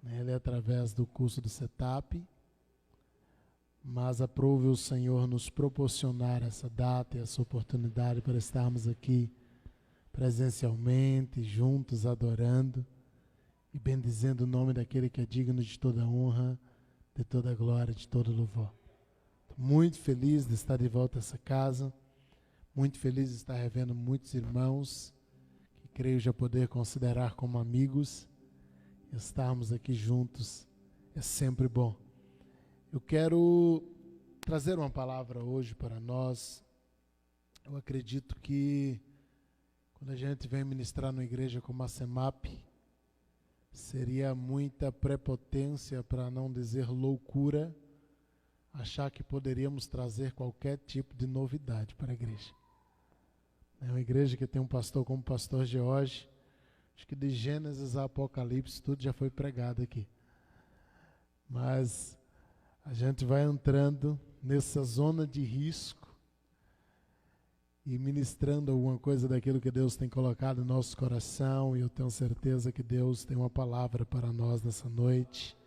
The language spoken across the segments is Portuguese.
Ele é através do curso do Setup, mas aprove o Senhor nos proporcionar essa data e essa oportunidade para estarmos aqui presencialmente, juntos, adorando e bendizendo o nome daquele que é digno de toda honra, de toda glória, de todo louvor. Estou muito feliz de estar de volta a essa casa, muito feliz de estar revendo muitos irmãos que creio já poder considerar como amigos. Estarmos aqui juntos é sempre bom. Eu quero trazer uma palavra hoje para nós. Eu acredito que quando a gente vem ministrar numa igreja como a CEMAP, seria muita prepotência, para não dizer loucura, achar que poderíamos trazer qualquer tipo de novidade para a igreja. É uma igreja que tem um pastor como o pastor George. Acho que de Gênesis a Apocalipse tudo já foi pregado aqui. Mas a gente vai entrando nessa zona de risco e ministrando alguma coisa daquilo que Deus tem colocado no nosso coração. E eu tenho certeza que Deus tem uma palavra para nós nessa noite,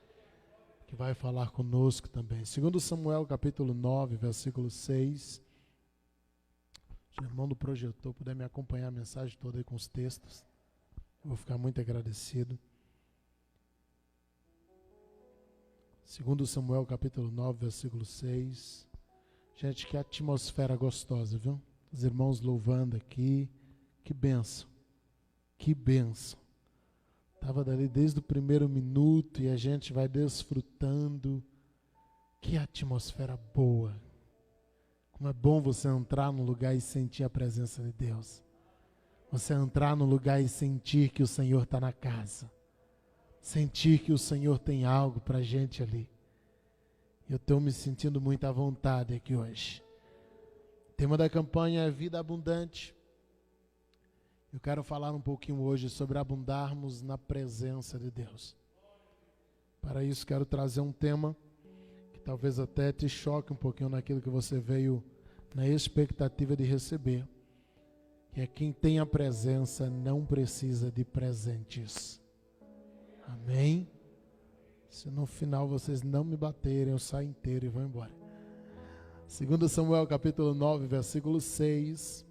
que vai falar conosco também. Segundo Samuel capítulo 9, versículo 6. Se o irmão do projetor puder me acompanhar a mensagem toda aí com os textos, eu vou ficar muito agradecido. Segundo Samuel capítulo 9, versículo 6. Gente, que atmosfera gostosa, viu? Os irmãos louvando aqui. Que bênção. Que bênção. Estava dali desde o primeiro minuto e a gente vai desfrutando. Que atmosfera boa. Como é bom você entrar num lugar e sentir a presença de Deus. Você entrar no lugar e sentir que o Senhor está na casa. Sentir que o Senhor tem algo para a gente ali. Eu estou me sentindo muito à vontade aqui hoje. O tema da campanha é Vida Abundante. Eu quero falar um pouquinho hoje sobre abundarmos na presença de Deus. Para isso quero trazer um tema que talvez até te choque um pouquinho naquilo que você veio na expectativa de receber. Que é quem tem a presença não precisa de presentes. Amém? Se no final vocês não me baterem, eu saio inteiro e vou embora. 2 Samuel capítulo 9, versículo 6.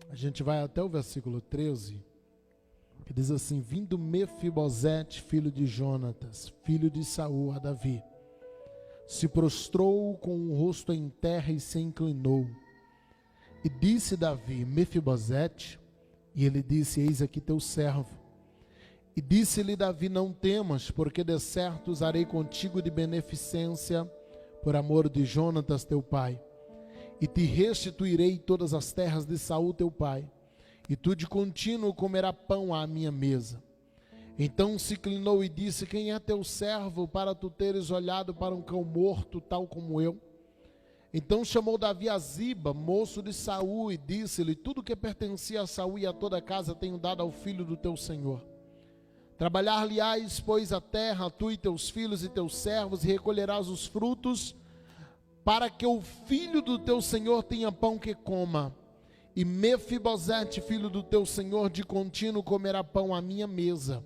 A gente vai até o versículo 13, que diz assim: Vindo Mefibosete, filho de Jonatas, filho de Saul, a Davi, se prostrou com o rosto em terra e se inclinou. E disse Davi: Mefibosete. E ele disse: Eis aqui teu servo. E disse-lhe Davi: Não temas, porque de certo usarei contigo de beneficência, por amor de Jonatas teu pai. E te restituirei todas as terras de Saul teu pai, e tu de contínuo comerás pão à minha mesa. Então se inclinou e disse: Quem é teu servo, para tu teres olhado para um cão morto, tal como eu? Então chamou Davi a Ziba, moço de Saul, e disse-lhe: Tudo que pertencia a Saul e a toda a casa tenho dado ao filho do teu senhor. Trabalhar-lhe-ás, pois, a terra, tu e teus filhos e teus servos, e recolherás os frutos, para que o filho do teu senhor tenha pão que coma. E Mefibosete, filho do teu senhor, de contínuo comerá pão à minha mesa.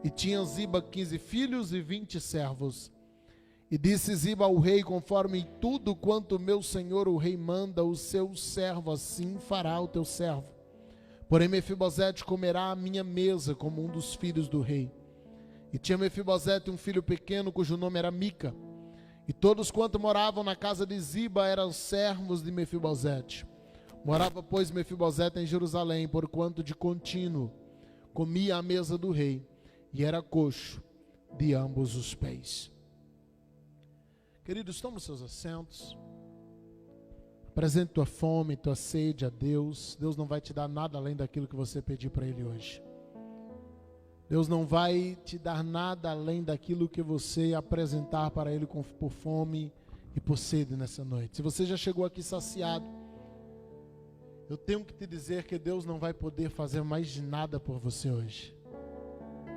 E tinha Ziba 15 filhos e 20 servos. E disse Ziba ao rei: Conforme tudo quanto meu senhor o rei manda, o seu servo assim fará o teu servo. Porém Mefibosete comerá à minha mesa como um dos filhos do rei. E tinha Mefibosete um filho pequeno, cujo nome era Mica. E todos quanto moravam na casa de Ziba eram servos de Mefibosete. Morava, pois, Mefibosete em Jerusalém, porquanto de contínuo comia à mesa do rei, e era coxo de ambos os pés. Queridos, toma os seus assentos. Apresente tua fome, tua sede a Deus. Deus não vai te dar nada além daquilo que você pedir para Ele hoje. Deus não vai te dar nada além daquilo que você apresentar para Ele por fome e por sede nessa noite. Se você já chegou aqui saciado, eu tenho que te dizer que Deus não vai poder fazer mais nada por você hoje.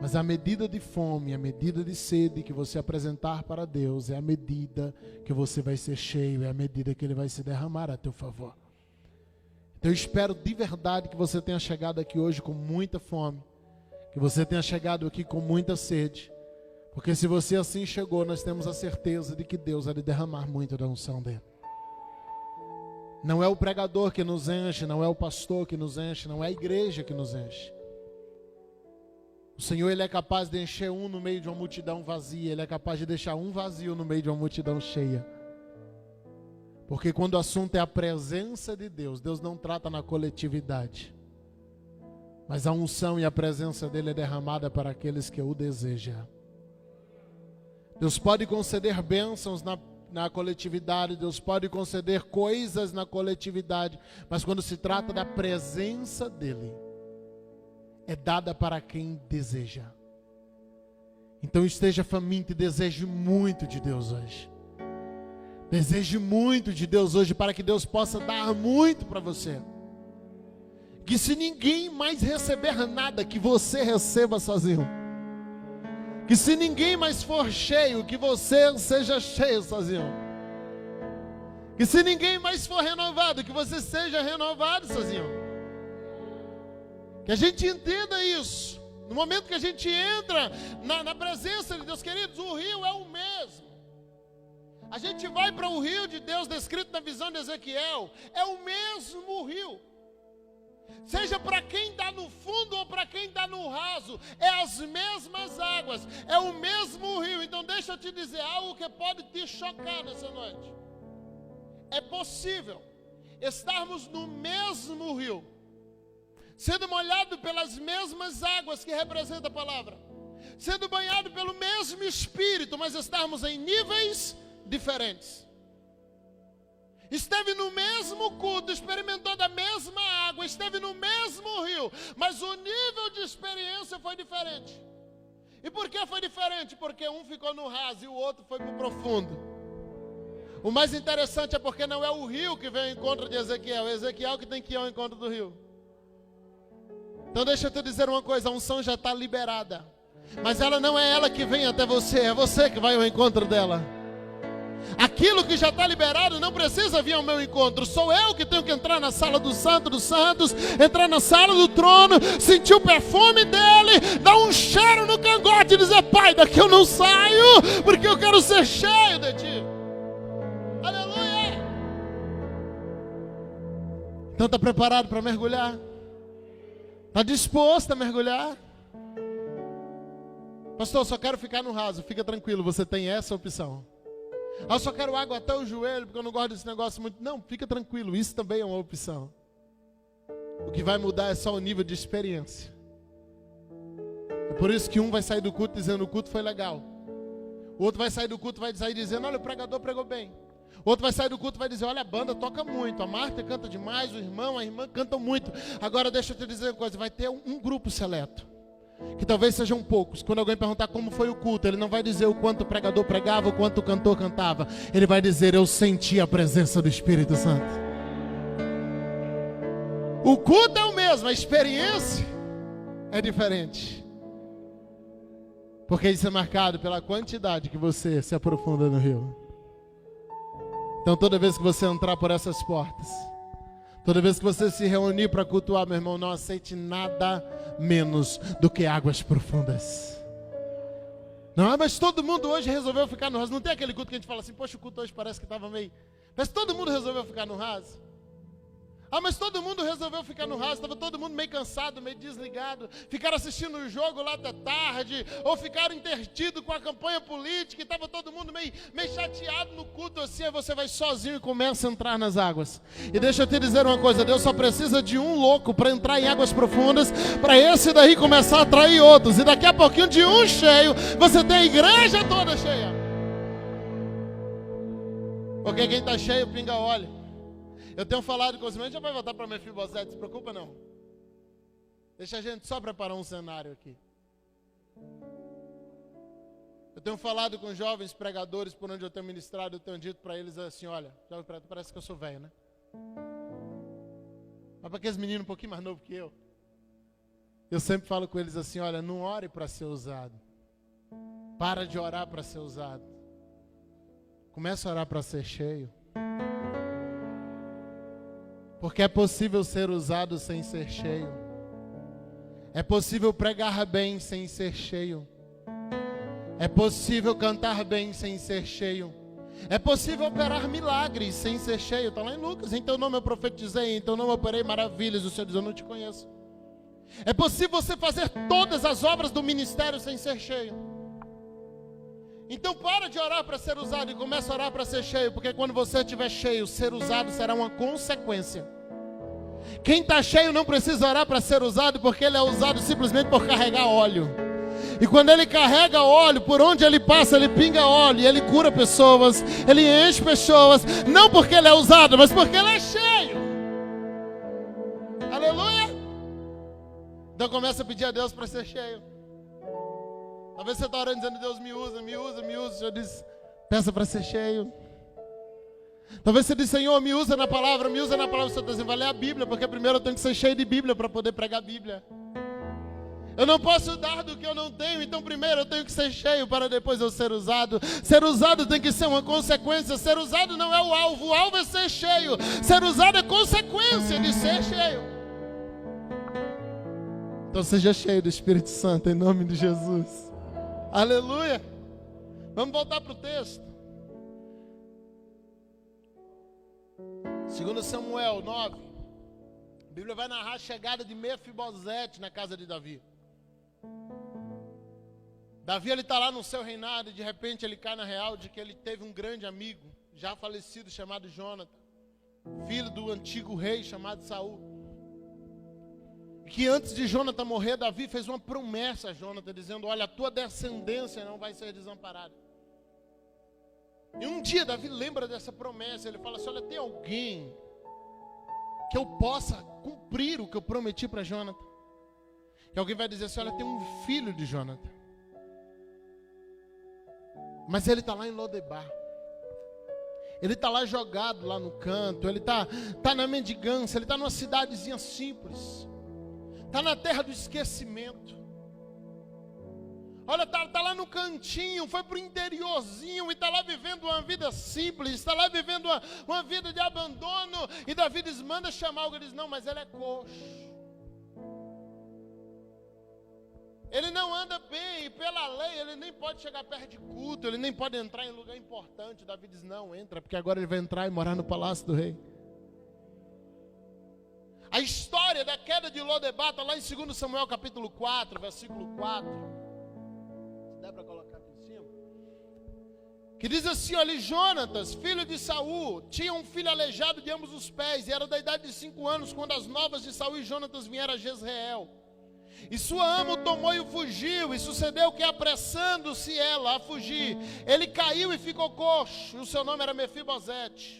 Mas a medida de fome, a medida de sede que você apresentar para Deus é a medida que você vai ser cheio, é a medida que Ele vai se derramar a teu favor. Então eu espero de verdade que você tenha chegado aqui hoje com muita fome, Que você tenha chegado aqui com muita sede. Porque se você assim chegou, nós temos a certeza de que Deus vai lhe derramar muito da unção dele. Não é o pregador que nos enche, não é o pastor que nos enche, não é a igreja que nos enche. O Senhor, Ele é capaz de encher um no meio de uma multidão vazia, Ele é capaz de deixar um vazio no meio de uma multidão cheia. Porque quando o assunto é a presença de Deus, Deus não trata na coletividade. Mas a unção e a presença dele é derramada para aqueles que o desejam. Deus pode conceder bênçãos na coletividade, Deus pode conceder coisas na coletividade, mas quando se trata da presença dele, é dada para quem deseja. Então esteja faminto e deseje muito de Deus hoje. Deseje muito de Deus hoje para que Deus possa dar muito para você. Que se ninguém mais receber nada, que você receba sozinho. Que se ninguém mais for cheio, que você seja cheio sozinho. Que se ninguém mais for renovado, que você seja renovado sozinho. Que a gente entenda isso. No momento que a gente entra na presença de Deus, queridos, o rio é o mesmo. A gente vai para o rio de Deus descrito na visão de Ezequiel, é o mesmo rio. Seja para quem está no fundo ou para quem está no raso, é as mesmas águas, é o mesmo rio. Então deixa eu te dizer algo que pode te chocar nessa noite. É possível estarmos no mesmo rio, sendo molhado pelas mesmas águas que representa a palavra, sendo banhado pelo mesmo Espírito, mas estarmos em níveis diferentes. Esteve no mesmo culto, experimentou da mesma água, esteve no mesmo rio, mas o nível de experiência foi diferente. E por que foi diferente? Porque um ficou no raso e o outro foi para o profundo. O mais interessante é porque não é o rio que vem ao encontro de Ezequiel, é Ezequiel que tem que ir ao encontro do rio. Então deixa eu te dizer uma coisa, a unção já está liberada, mas ela não é ela que vem até você, é você que vai ao encontro dela. Aquilo que já está liberado não precisa vir ao meu encontro. Sou eu que tenho que entrar na sala do Santo dos Santos, entrar na sala do trono, sentir o perfume dele, dar um cheiro no cangote e dizer: Pai, daqui eu não saio, porque eu quero ser cheio de ti. Aleluia! Então está preparado para mergulhar? Está disposto a mergulhar? Pastor, eu só quero ficar no raso. Fica tranquilo, você tem essa opção. Eu só quero água até o joelho, porque eu não gosto desse negócio muito. Não, fica tranquilo, isso também é uma opção. O que vai mudar é só o nível de experiência. É por isso que um vai sair do culto dizendo: o culto foi legal. O outro vai sair do culto e vai sair dizendo: olha, o pregador pregou bem. O outro vai sair do culto e vai dizer: olha, a banda toca muito, a Marta canta demais, o irmão, a irmã cantam muito. Agora deixa eu te dizer uma coisa, vai ter um grupo seleto, que talvez sejam poucos. Quando alguém perguntar como foi o culto, ele não vai dizer o quanto o pregador pregava, o quanto o cantor cantava. Ele vai dizer: eu senti a presença do Espírito Santo. O culto é o mesmo, a experiência é diferente. Porque isso é marcado pela quantidade que você se aprofunda no rio. Então toda vez que você entrar por essas portas, toda vez que você se reunir para cultuar, meu irmão, não aceite nada menos do que águas profundas. Não, mas todo mundo hoje resolveu ficar no raso. Não tem aquele culto que a gente fala assim: poxa, o culto hoje parece que estava meio... Mas todo mundo resolveu ficar no raso. Ah, mas todo mundo resolveu ficar no raso. Estava todo mundo meio cansado, meio desligado. Ficaram assistindo o jogo lá até tarde, ou ficaram intertidos com a campanha política, e estava todo mundo meio chateado no culto assim. Aí você vai sozinho e começa a entrar nas águas. E deixa eu te dizer uma coisa: Deus só precisa de um louco para entrar em águas profundas, para esse daí começar a atrair outros. E daqui a pouquinho, de um cheio, você tem a igreja toda cheia. Porque quem está cheio pinga óleo. Eu tenho falado com os irmãos, já vai voltar para Mefibosete, não se preocupa não. Deixa a gente só preparar um cenário aqui. Eu tenho falado com jovens pregadores por onde eu tenho ministrado, eu tenho dito para eles assim: olha, parece que eu sou velho, né? Mas para aqueles meninos um pouquinho mais novos que eu sempre falo com eles assim: olha, não ore para ser usado. Para de orar para ser usado. Começa a orar para ser cheio. Porque é possível ser usado sem ser cheio. É possível pregar bem sem ser cheio. É possível cantar bem sem ser cheio. É possível operar milagres sem ser cheio. Está lá em Lucas. Em teu nome eu profetizei, em teu nome eu operei maravilhas. O Senhor diz, eu não te conheço. É possível você fazer todas as obras do ministério sem ser cheio. Então para de orar para ser usado e começa a orar para ser cheio. Porque quando você estiver cheio, ser usado será uma consequência. Quem está cheio não precisa orar para ser usado, porque ele é usado simplesmente por carregar óleo. E quando ele carrega óleo, por onde ele passa, ele pinga óleo. E ele cura pessoas, ele enche pessoas. Não porque ele é usado, mas porque ele é cheio. Aleluia. Então começa a pedir a Deus para ser cheio. Talvez você está orando dizendo, Deus me usa, me usa, me usa. O Senhor diz, peça para ser cheio. Talvez você diz, Senhor, me usa na palavra, me usa na palavra. O Senhor está dizendo, vai ler a Bíblia, porque primeiro eu tenho que ser cheio de Bíblia para poder pregar a Bíblia. Eu não posso dar do que eu não tenho, então primeiro eu tenho que ser cheio para depois eu ser usado. Ser usado tem que ser uma consequência. Ser usado não é o alvo é ser cheio. Ser usado é consequência de ser cheio. Então seja cheio do Espírito Santo, em nome de Jesus. Aleluia. Vamos voltar para o texto. 2 Samuel 9. A Bíblia vai narrar a chegada de Mefibosete na casa de Davi. Davi, ele está lá no seu reinado e de repente ele cai na real de que ele teve um grande amigo, já falecido, chamado Jonathan, filho do antigo rei chamado Saul. E que antes de Jonathan morrer, Davi fez uma promessa a Jonathan, dizendo, olha, a tua descendência não vai ser desamparada. E um dia Davi lembra dessa promessa, ele fala assim, olha, tem alguém que eu possa cumprir o que eu prometi para Jonathan? E alguém vai dizer assim, olha, tem um filho de Jonathan, mas ele está lá em Lodebar. Ele está lá jogado lá no canto, ele está na mendigância, ele está numa cidadezinha simples, está na terra do esquecimento. Olha, está lá no cantinho, foi para o interiorzinho e está lá vivendo uma vida simples, está lá vivendo uma vida de abandono. E Davi diz, manda chamar alguém. Ele diz, não, mas ele é coxo. Ele não anda bem, e pela lei ele nem pode chegar perto de culto, ele nem pode entrar em lugar importante. Davi diz, não, entra, porque agora ele vai entrar e morar no palácio do rei. A história da queda de Lodebar está lá em 2 Samuel capítulo 4, versículo 4. Dá para colocar aqui em cima? Que diz assim, olha, Jonatas, filho de Saul, tinha um filho aleijado de ambos os pés, e era da idade de 5 anos, quando as novas de Saul e Jonatas vieram a Jezreel. E sua ama o tomou e fugiu, e sucedeu que, apressando-se ela a fugir, ele caiu e ficou coxo, e o seu nome era Mefibosete.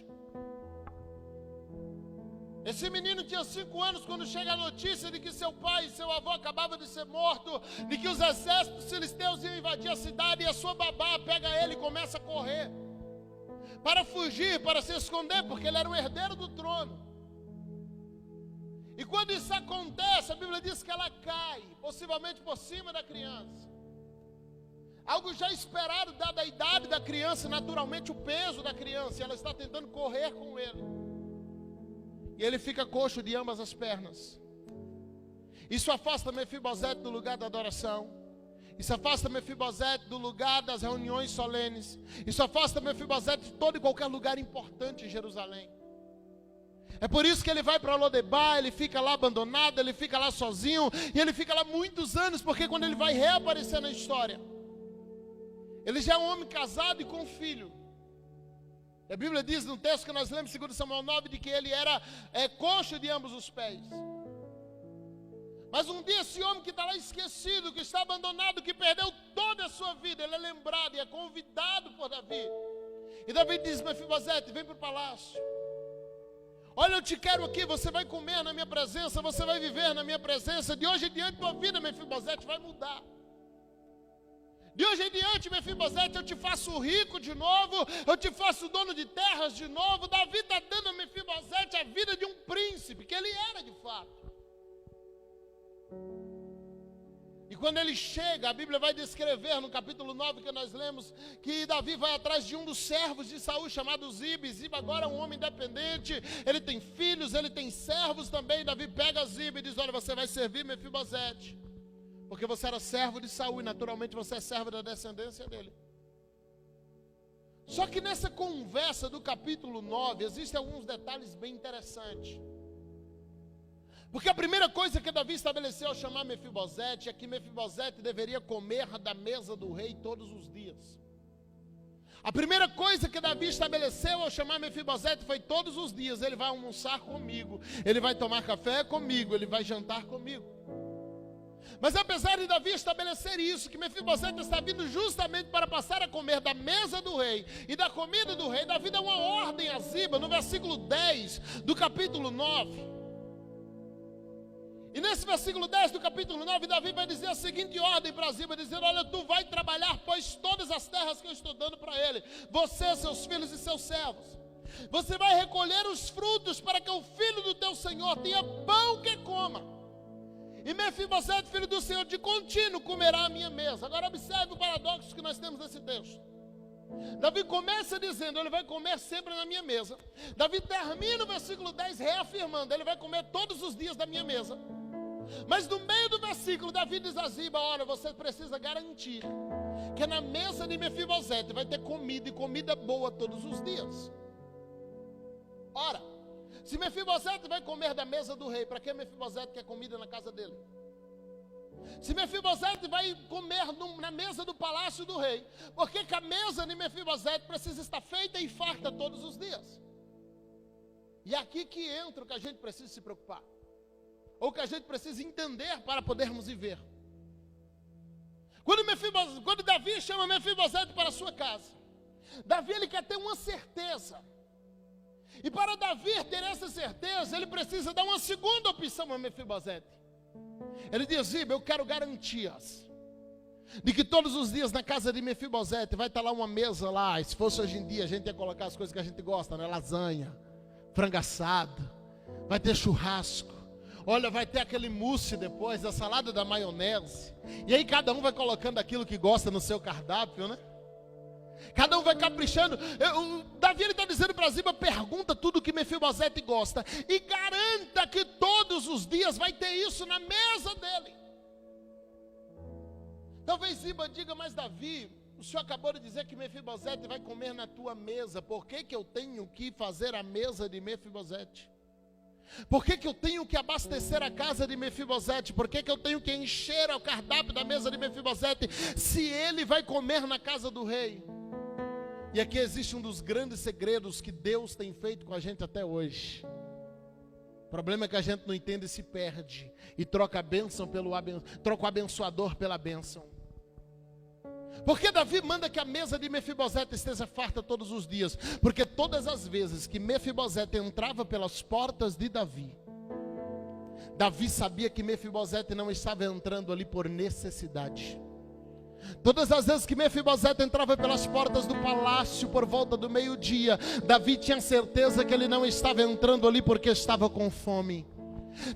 Esse menino tinha 5 anos quando chega a notícia de que seu pai e seu avô acabavam de ser mortos, de que os exércitos filisteus iam invadir a cidade, e a sua babá pega ele e começa a correr, para fugir, para se esconder, porque ele era o herdeiro do trono. E quando isso acontece, a Bíblia diz que ela cai, possivelmente por cima da criança. Algo já esperado, dada a idade da criança, naturalmente o peso da criança, e ela está tentando correr com ele. E ele fica coxo de ambas as pernas. Isso afasta Mefibosete do lugar da adoração. Isso afasta Mefibosete do lugar das reuniões solenes. Isso afasta Mefibosete de todo e qualquer lugar importante em Jerusalém. É por isso que ele vai para Lodebar, ele fica lá abandonado, ele fica lá sozinho, e ele fica lá muitos anos, porque quando ele vai reaparecer na história, ele já é um homem casado e com um filho. A Bíblia diz no texto que nós lemos, 2 Samuel 9, de que ele era coxo de ambos os pés. Mas um dia esse homem que está lá esquecido, que está abandonado, que perdeu toda a sua vida, ele é lembrado e é convidado por Davi. E Davi diz, Mefibosete, vem para o palácio. Olha, eu te quero aqui, você vai comer na minha presença, você vai viver na minha presença. De hoje em diante, tua vida, Mefibosete, vai mudar. De hoje em diante, Mefibosete, eu te faço rico de novo, eu te faço dono de terras de novo. Davi está dando a Mefibosete a vida de um príncipe, que ele era de fato. E quando ele chega, a Bíblia vai descrever no capítulo 9 que nós lemos, que Davi vai atrás de um dos servos de Saul chamado Ziba. Ziba agora é um homem independente, ele tem filhos, ele tem servos também. Davi pega Ziba e diz: olha, você vai servir Mefibosete, porque você era servo de Saul e naturalmente você é servo da descendência dele. Só que nessa conversa do capítulo 9 existem alguns detalhes bem interessantes. Porque a primeira coisa que Davi estabeleceu ao chamar Mefibosete é que Mefibosete deveria comer da mesa do rei todos os dias. A primeira coisa que Davi estabeleceu ao chamar Mefibosete foi: todos os dias ele vai almoçar comigo, ele vai tomar café comigo, ele vai jantar comigo. Mas apesar de Davi estabelecer isso, que Mefibosete está vindo justamente para passar a comer da mesa do rei e da comida do rei, Davi dá uma ordem a Ziba no versículo 10 do capítulo 9. E nesse versículo 10 do capítulo 9, Davi vai dizer a seguinte ordem para Ziba, dizendo: olha, tu vai trabalhar, pois todas as terras que eu estou dando para ele, você, seus filhos e seus servos, você vai recolher os frutos para que o filho do teu senhor tenha pão que coma. E Mefibosete, filho do Senhor, de contínuo comerá a minha mesa. Agora observe o paradoxo que nós temos nesse texto. Davi começa dizendo: ele vai comer sempre na minha mesa. Davi termina o versículo 10 reafirmando: ele vai comer todos os dias da minha mesa. Mas no meio do versículo, Davi diz a Ziba: olha, você precisa garantir que na mesa de Mefibosete vai ter comida, e comida boa todos os dias. Ora, se Mefibosete vai comer da mesa do rei, para que Mefibosete quer comida na casa dele? Se Mefibosete vai comer na mesa do palácio do rei, por que a mesa de Mefibosete precisa estar feita e farta todos os dias? E é aqui que entra o que a gente precisa se preocupar, ou que a gente precisa entender para podermos viver. Quando Davi chama Mefibosete para a sua casa, Davi ele quer ter uma certeza. E para Davi ter essa certeza, ele precisa dar uma segunda opção a Mefibosete. Ele diz: Ziba, eu quero garantias de que todos os dias na casa de Mefibosete vai estar lá uma mesa lá. E se fosse hoje em dia, a gente ia colocar as coisas que a gente gosta, né? Lasanha, frango assado, vai ter churrasco. Olha, vai ter aquele mousse depois, a salada da maionese. E aí cada um vai colocando aquilo que gosta no seu cardápio, né? Cada um vai caprichando. Davi está dizendo para Ziba: pergunta tudo que Mefibosete gosta e garanta que todos os dias vai ter isso na mesa dele. Talvez Ziba diga: mas Davi, o senhor acabou de dizer que Mefibosete vai comer na tua mesa. Por que eu tenho que fazer a mesa de Mefibosete? Por que eu tenho que abastecer a casa de Mefibosete? Por que eu tenho que encher o cardápio da mesa de Mefibosete, se ele vai comer na casa do rei? E aqui existe um dos grandes segredos que Deus tem feito com a gente até hoje. O problema é que a gente não entende e se perde, e troca a bênção troca o abençoador pela bênção. Porque Davi manda que a mesa de Mefibosete esteja farta todos os dias? Porque todas as vezes que Mefibosete entrava pelas portas de Davi, Davi sabia que Mefibosete não estava entrando ali por necessidade. Todas as vezes que Mefibosete entrava pelas portas do palácio por volta do meio-dia, Davi tinha certeza que ele não estava entrando ali porque estava com fome.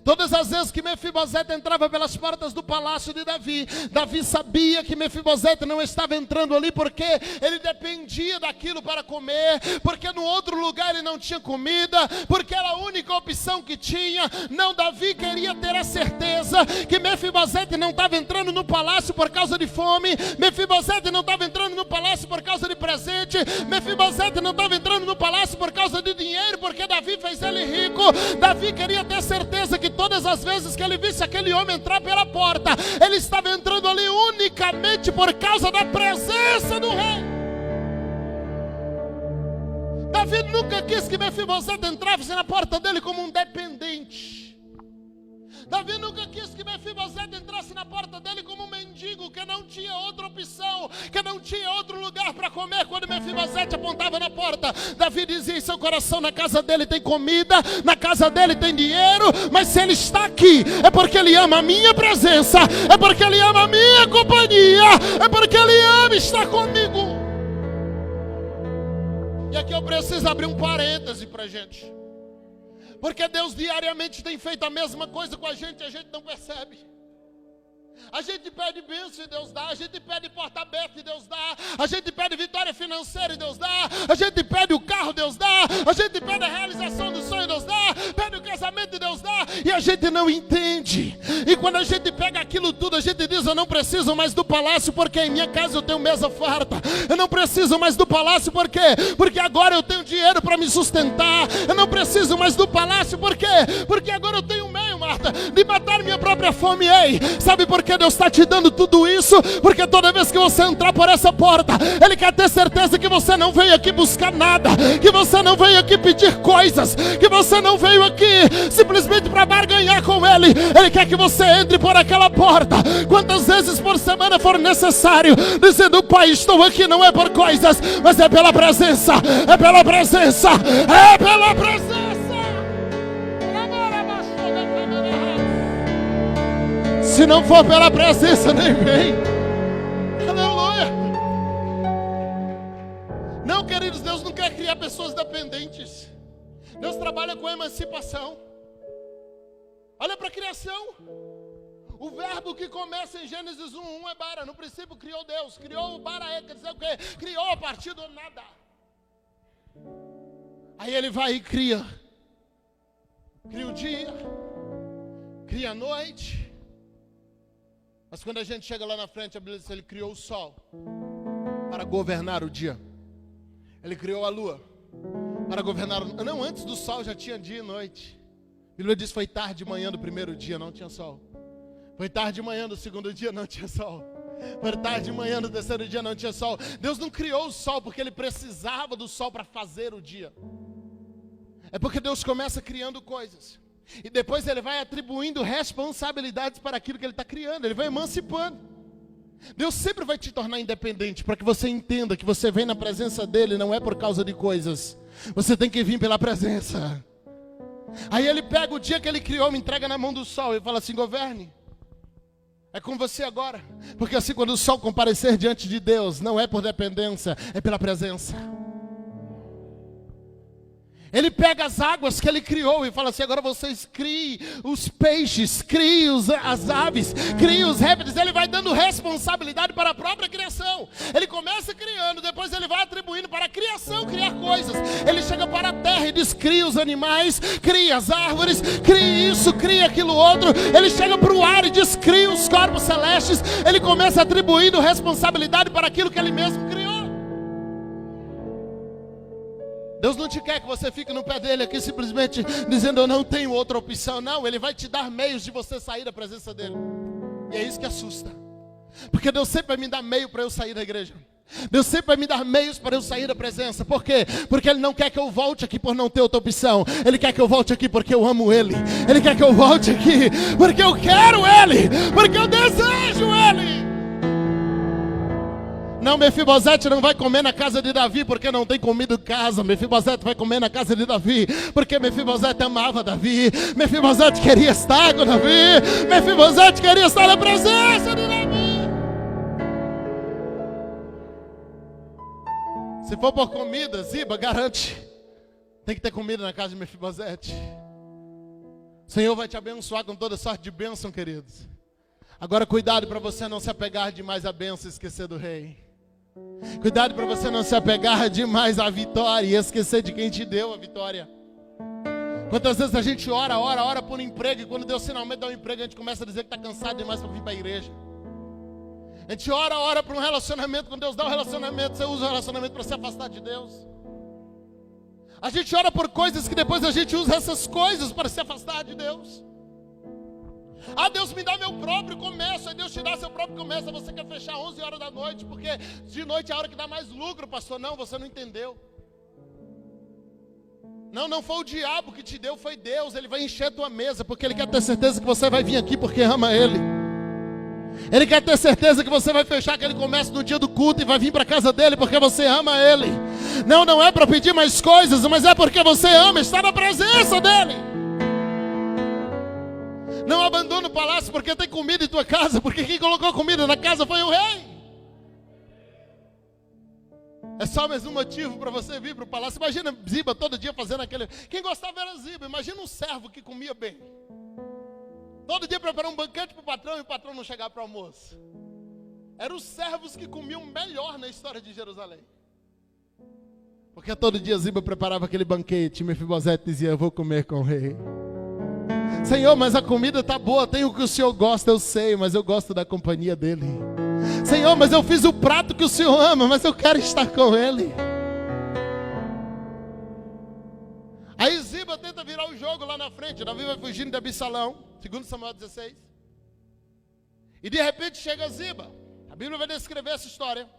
Todas as vezes que Mefibosete entrava pelas portas do palácio de Davi, Davi sabia que Mefibosete não estava entrando ali porque ele dependia daquilo para comer, porque no outro lugar ele não tinha comida, porque era a única opção que tinha. Não, Davi queria ter a certeza que Mefibosete não estava entrando no palácio por causa de fome, Mefibosete não estava entrando no palácio por causa de presente, Mefibosete não estava entrando no palácio por causa de dinheiro, porque Davi fez ele rico. Davi queria ter certeza que todas as vezes que ele visse aquele homem entrar pela porta, ele estava entrando ali unicamente por causa da presença do rei. Davi nunca quis que Mefibosete entrasse na porta dele como um dependente. Davi nunca quis que Mefibosete entrasse na porta dele como um mendigo que não tinha outra opção, que não tinha outro lugar para comer. Quando Mefibosete apontava na porta, Davi dizia em seu coração: na casa dele tem comida, na casa dele tem dinheiro, mas se ele está aqui, é porque ele ama a minha presença, é porque ele ama a minha companhia, é porque ele ama estar comigo. E aqui eu preciso abrir um parêntese para a gente. Porque Deus diariamente tem feito a mesma coisa com a gente não percebe. A gente pede bênção e Deus dá. A gente pede porta aberta e Deus dá. A gente pede vitória financeira e Deus dá. A gente pede o carro, Deus dá. A gente pede a realização do sonho, Deus dá. Pede o casamento e Deus dá. E a gente não entende. E quando a gente pega aquilo tudo, a gente diz: eu não preciso mais do palácio, porque em minha casa eu tenho mesa farta. Eu não preciso mais do palácio, por quê? Porque agora eu tenho dinheiro para me sustentar. Eu não preciso mais do palácio, por quê? Porque agora eu tenho um meio, Marta, de matar minha própria fome. Ei, sabe por que Deus está te dando tudo isso? Porque toda vez que você entrar por essa porta, Ele quer ter certeza que você não veio aqui buscar nada, que você não veio aqui pedir coisas, que você não veio aqui simplesmente para barganhar com Ele. Ele quer que você entre por aquela porta, quantas vezes por semana for necessário, dizendo: Pai, estou aqui não é por coisas, mas é pela presença, é pela presença, é pela presença. Se não for pela presença, nem vem. Aleluia. Não, queridos, Deus não quer criar pessoas dependentes. Deus trabalha com emancipação. Olha para a criação. O verbo que começa em Gênesis 1:1 é bara. No princípio criou Deus. Criou o bara, quer dizer o quê? Criou a partir do nada. Aí Ele vai e cria. Cria o dia. Cria a noite. Mas quando a gente chega lá na frente, a Bíblia diz que Ele criou o sol para governar o dia. Ele criou a lua para governar o... Não, antes do sol já tinha dia e noite. A Bíblia diz que foi tarde de manhã do primeiro dia, não tinha sol. Foi tarde de manhã do segundo dia, não tinha sol. Foi tarde de manhã do terceiro dia, não tinha sol. Deus não criou o sol porque Ele precisava do sol para fazer o dia. É porque Deus começa criando coisas. E depois Ele vai atribuindo responsabilidades para aquilo que Ele está criando. Ele vai emancipando. Deus sempre vai te tornar independente, para que você entenda que você vem na presença dEle não é por causa de coisas. Você tem que vir pela presença. Aí Ele pega o dia que Ele criou, me entrega na mão do sol e fala assim: governe. É com você agora. Porque assim, quando o sol comparecer diante de Deus, não é por dependência, é pela presença. Ele pega as águas que Ele criou e fala assim: agora vocês criem os peixes, criem as aves, criem os répteis. Ele vai dando responsabilidade para a própria criação. Ele começa criando, depois Ele vai atribuindo para a criação criar coisas. Ele chega para a terra e diz: cria os animais, cria as árvores, cria isso, cria aquilo outro. Ele chega para o ar e diz: cria os corpos celestes. Ele começa atribuindo responsabilidade para aquilo que Ele mesmo criou. Deus não te quer que você fique no pé dele aqui simplesmente dizendo: eu não tenho outra opção. Não, Ele vai te dar meios de você sair da presença dele. E é isso que assusta. Porque Deus sempre vai me dar meio para eu sair da igreja. Deus sempre vai me dar meios para eu sair da presença. Por quê? Porque Ele não quer que eu volte aqui por não ter outra opção. Ele quer que eu volte aqui porque eu amo Ele. Ele quer que eu volte aqui porque eu quero Ele, porque eu desejo Ele. Não, Mefibosete não vai comer na casa de Davi porque não tem comida em casa. Mefibosete vai comer na casa de Davi porque Mefibosete amava Davi. Mefibosete queria estar com Davi. Mefibosete queria estar na presença de Davi. Se for por comida, Ziba, garante, tem que ter comida na casa de Mefibosete. O Senhor vai te abençoar com toda sorte de bênção, queridos. Agora cuidado para você não se apegar demais à bênção e esquecer do rei. Cuidado para você não se apegar demais à vitória e esquecer de quem te deu a vitória. Quantas vezes a gente ora por emprego, e quando Deus finalmente dá um emprego, a gente começa a dizer que está cansado demais para vir para a igreja. A gente ora por um relacionamento, quando Deus dá um relacionamento, você usa o relacionamento para se afastar de Deus. A gente ora por coisas que depois a gente usa essas coisas para se afastar de Deus. Ah, Deus me dá meu próprio comércio. Aí Deus te dá seu próprio comércio. Você quer fechar 11 horas da noite, porque de noite é a hora que dá mais lucro, pastor. Não, você não entendeu. Não foi o diabo que te deu, foi Deus. Ele vai encher a tua mesa, porque Ele quer ter certeza que você vai vir aqui porque ama Ele. Ele quer ter certeza que você vai fechar aquele comércio no dia do culto e vai vir para a casa dele porque você ama Ele. Não é para pedir mais coisas, mas é porque você ama estar na presença dEle. Não abandona o palácio porque tem comida em tua casa, porque quem colocou comida na casa foi o rei. É só mais um motivo para você vir para o palácio. Imagina Ziba todo dia fazendo aquele... Quem gostava era Ziba. Imagina um servo que comia bem. Todo dia preparando um banquete para o patrão e o patrão não chegava para o almoço. Eram os servos que comiam melhor na história de Jerusalém. Porque todo dia Ziba preparava aquele banquete e Mefibosete dizia: eu vou comer com o rei. Senhor, mas a comida está boa, tem o que o Senhor gosta, eu sei, mas eu gosto da companhia dele. Senhor, mas eu fiz o prato que o Senhor ama, mas eu quero estar com ele. Aí Ziba tenta virar o jogo lá na frente. Davi vai fugindo de Absalão, 2 Samuel 16. E de repente chega Ziba. A Bíblia vai descrever essa história.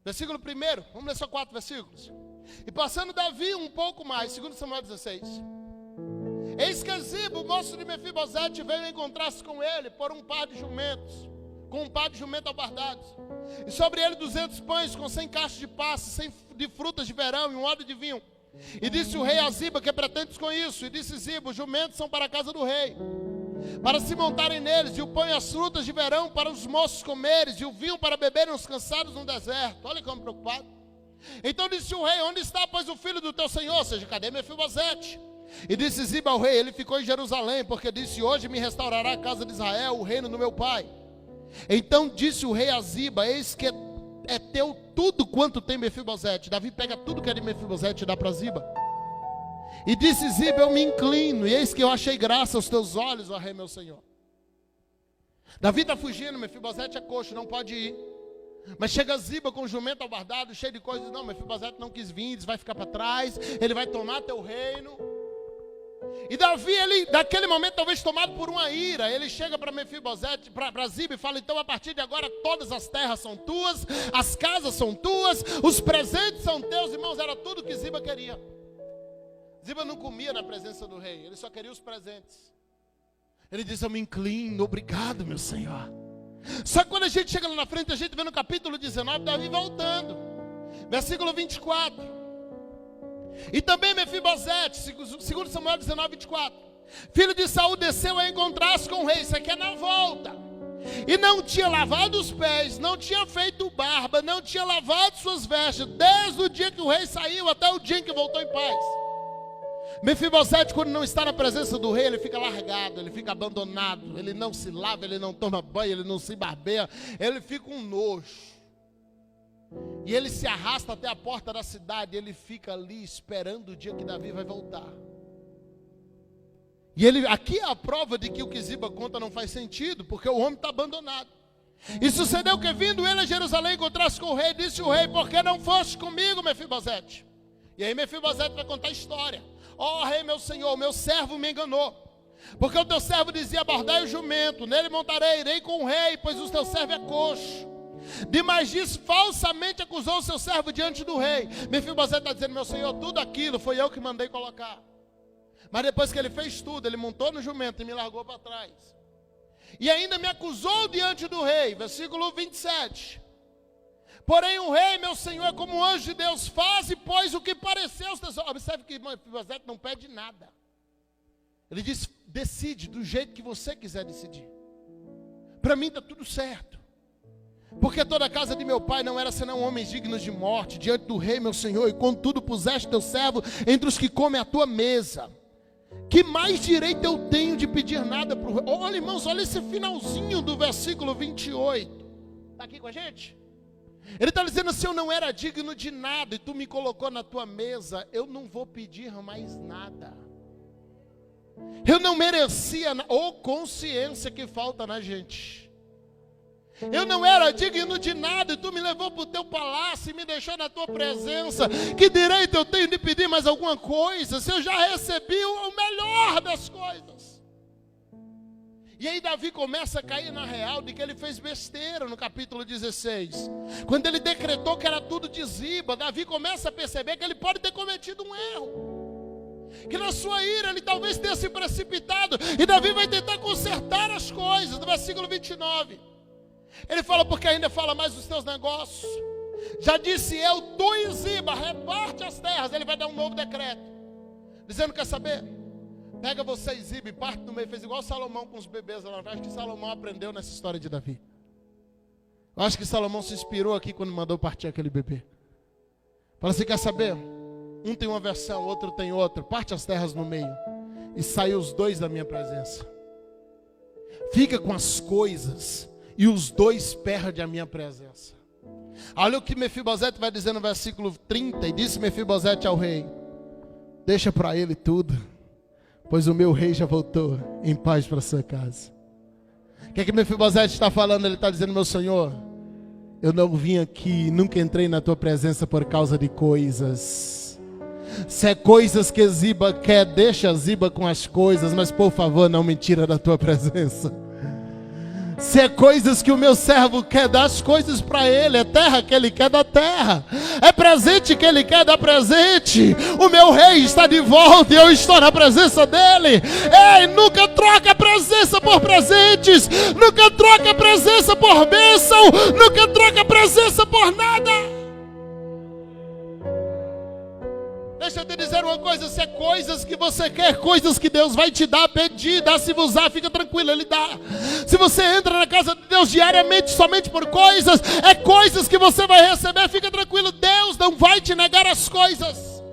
Versículo 1, vamos ler só 4 versículos. E passando Davi um pouco mais, 2 Samuel 16. Eis que Ziba, o moço de Mefibosete, veio encontrar-se com ele por um par de jumentos, com um par de jumentos albardados. E sobre ele 200 pães com 100 cachos de passas, 100 de frutas de verão e um odre de vinho. E disse o rei a Ziba: que pretendes com isso? E disse Ziba: os jumentos são para a casa do rei, para se montarem neles, e o pão e as frutas de verão para os moços comerem, e o vinho para beberem os cansados no deserto. Olha como preocupado. Então disse o rei: onde está, pois, o filho do teu senhor? Ou seja, cadê Mefibosete? E disse Ziba ao rei: ele ficou em Jerusalém, porque disse: hoje me restaurará a casa de Israel, o reino do meu pai. Então disse o rei a Ziba: eis que é teu tudo quanto tem Mefibosete. Davi pega tudo que é de Mefibosete e dá para Ziba. E disse Ziba: eu me inclino, e eis que eu achei graça aos teus olhos, ó rei meu senhor. Davi está fugindo, Mefibosete é coxo, não pode ir. Mas chega Ziba com o jumento albardado, cheio de coisas. Não, Mefibosete não quis vir, vai ficar para trás, ele vai tomar teu reino. E Davi, ele, daquele momento, talvez tomado por uma ira, ele chega para Mefibosete, para Ziba, e fala: então a partir de agora todas as terras são tuas, as casas são tuas, os presentes são teus. Irmãos, era tudo que Ziba queria. Ziba não comia na presença do rei, ele só queria os presentes. Ele diz: eu me inclino, obrigado meu Senhor. Só que quando a gente chega lá na frente, a gente vê no capítulo 19, Davi voltando, versículo 24. E também Mefibosete, 2 Samuel 19, 24. Filho de Saul desceu a encontrar-se com o rei. Isso aqui é na volta. E não tinha lavado os pés, não tinha feito barba, não tinha lavado suas vestes, desde o dia que o rei saiu até o dia em que voltou em paz. Mefibosete, quando não está na presença do rei, ele fica largado, ele fica abandonado. Ele não se lava, ele não toma banho, ele não se barbeia, ele fica um nojo. E ele se arrasta até a porta da cidade. Ele fica ali esperando o dia que Davi vai voltar. E ele, aqui é a prova de que o que Ziba conta não faz sentido, porque o homem está abandonado. E sucedeu que, vindo ele a Jerusalém, encontrasse com o rei, disse o rei: por que não foste comigo, Mefibosete? E aí Mefibosete vai contar a história. Ó rei meu senhor, meu servo me enganou, porque o teu servo dizia: abordai o jumento, nele montarei, irei com o rei, pois o teu servo é coxo. Demais disso, falsamente acusou o seu servo diante do rei. Mefibosete está dizendo: meu senhor, tudo aquilo foi eu que mandei colocar. Mas depois que ele fez tudo, ele montou no jumento e me largou para trás. E ainda me acusou diante do rei. Versículo 27. Porém o rei, meu senhor, é como um anjo de Deus, faze, pois, o que pareceu aos teus olhos. Observe que Mefibosete não pede nada. Ele diz: decide do jeito que você quiser decidir. Para mim está tudo certo. Porque toda a casa de meu pai não era senão homens dignos de morte, diante do rei meu senhor, e contudo puseste teu servo entre os que comem a tua mesa. Que mais direito eu tenho de pedir nada para o rei? Olha, irmãos, olha esse finalzinho do versículo 28. Está aqui com a gente? Ele está dizendo: se eu não era digno de nada e tu me colocou na tua mesa, eu não vou pedir mais nada. Eu não merecia, ou consciência que falta na gente. Eu não era digno de nada e tu me levou para o teu palácio e me deixou na tua presença. Que direito eu tenho de pedir mais alguma coisa, se eu já recebi o melhor das coisas? E aí Davi começa a cair na real de que ele fez besteira no capítulo 16. Quando ele decretou que era tudo de Ziba, Davi começa a perceber que ele pode ter cometido um erro. Que na sua ira ele talvez tenha se precipitado. E Davi vai tentar consertar as coisas. No versículo 29. Ele fala: porque ainda fala mais dos teus negócios. Já disse eu, tu e Ziba, reparte as terras. Ele vai dar um novo decreto, dizendo: quer saber? Pega você e Ziba e parte no meio. Fez igual Salomão com os bebês lá. Acho que Salomão aprendeu nessa história de Davi. Eu acho que Salomão se inspirou aqui quando mandou partir aquele bebê. Fala assim: quer saber? Um tem uma versão, outro tem outra. Parte as terras no meio. E saiu os dois da minha presença. fica com as coisas, e os dois perdem a minha presença. Olha o que Mefibosete vai dizer no versículo 30, e disse Mefibosete ao rei: deixa para ele tudo, pois o meu rei já voltou em paz para sua casa. O que Mefibosete está falando? Ele está dizendo: meu senhor, eu não vim aqui, nunca entrei na tua presença por causa de coisas. Se é coisas que Ziba quer, deixa Ziba com as coisas, mas por favor não me tira da tua presença. Se é coisas que o meu servo quer, dá as coisas para ele. É terra que ele quer, dá terra. É presente que ele quer, dá presente. O meu rei está de volta e eu estou na presença dele. Ei, nunca troca presença por presentes. Nunca troca presença por bênção. Nunca troca presença por nada. Deixa eu te dizer uma coisa: se é coisas que você quer, coisas que Deus vai te dar, pedir, dá-se-vos-á, fica tranquilo, Ele dá. Se você entra na casa de Deus diariamente, somente por coisas, é coisas que você vai receber, fica tranquilo, Deus não vai te negar as coisas.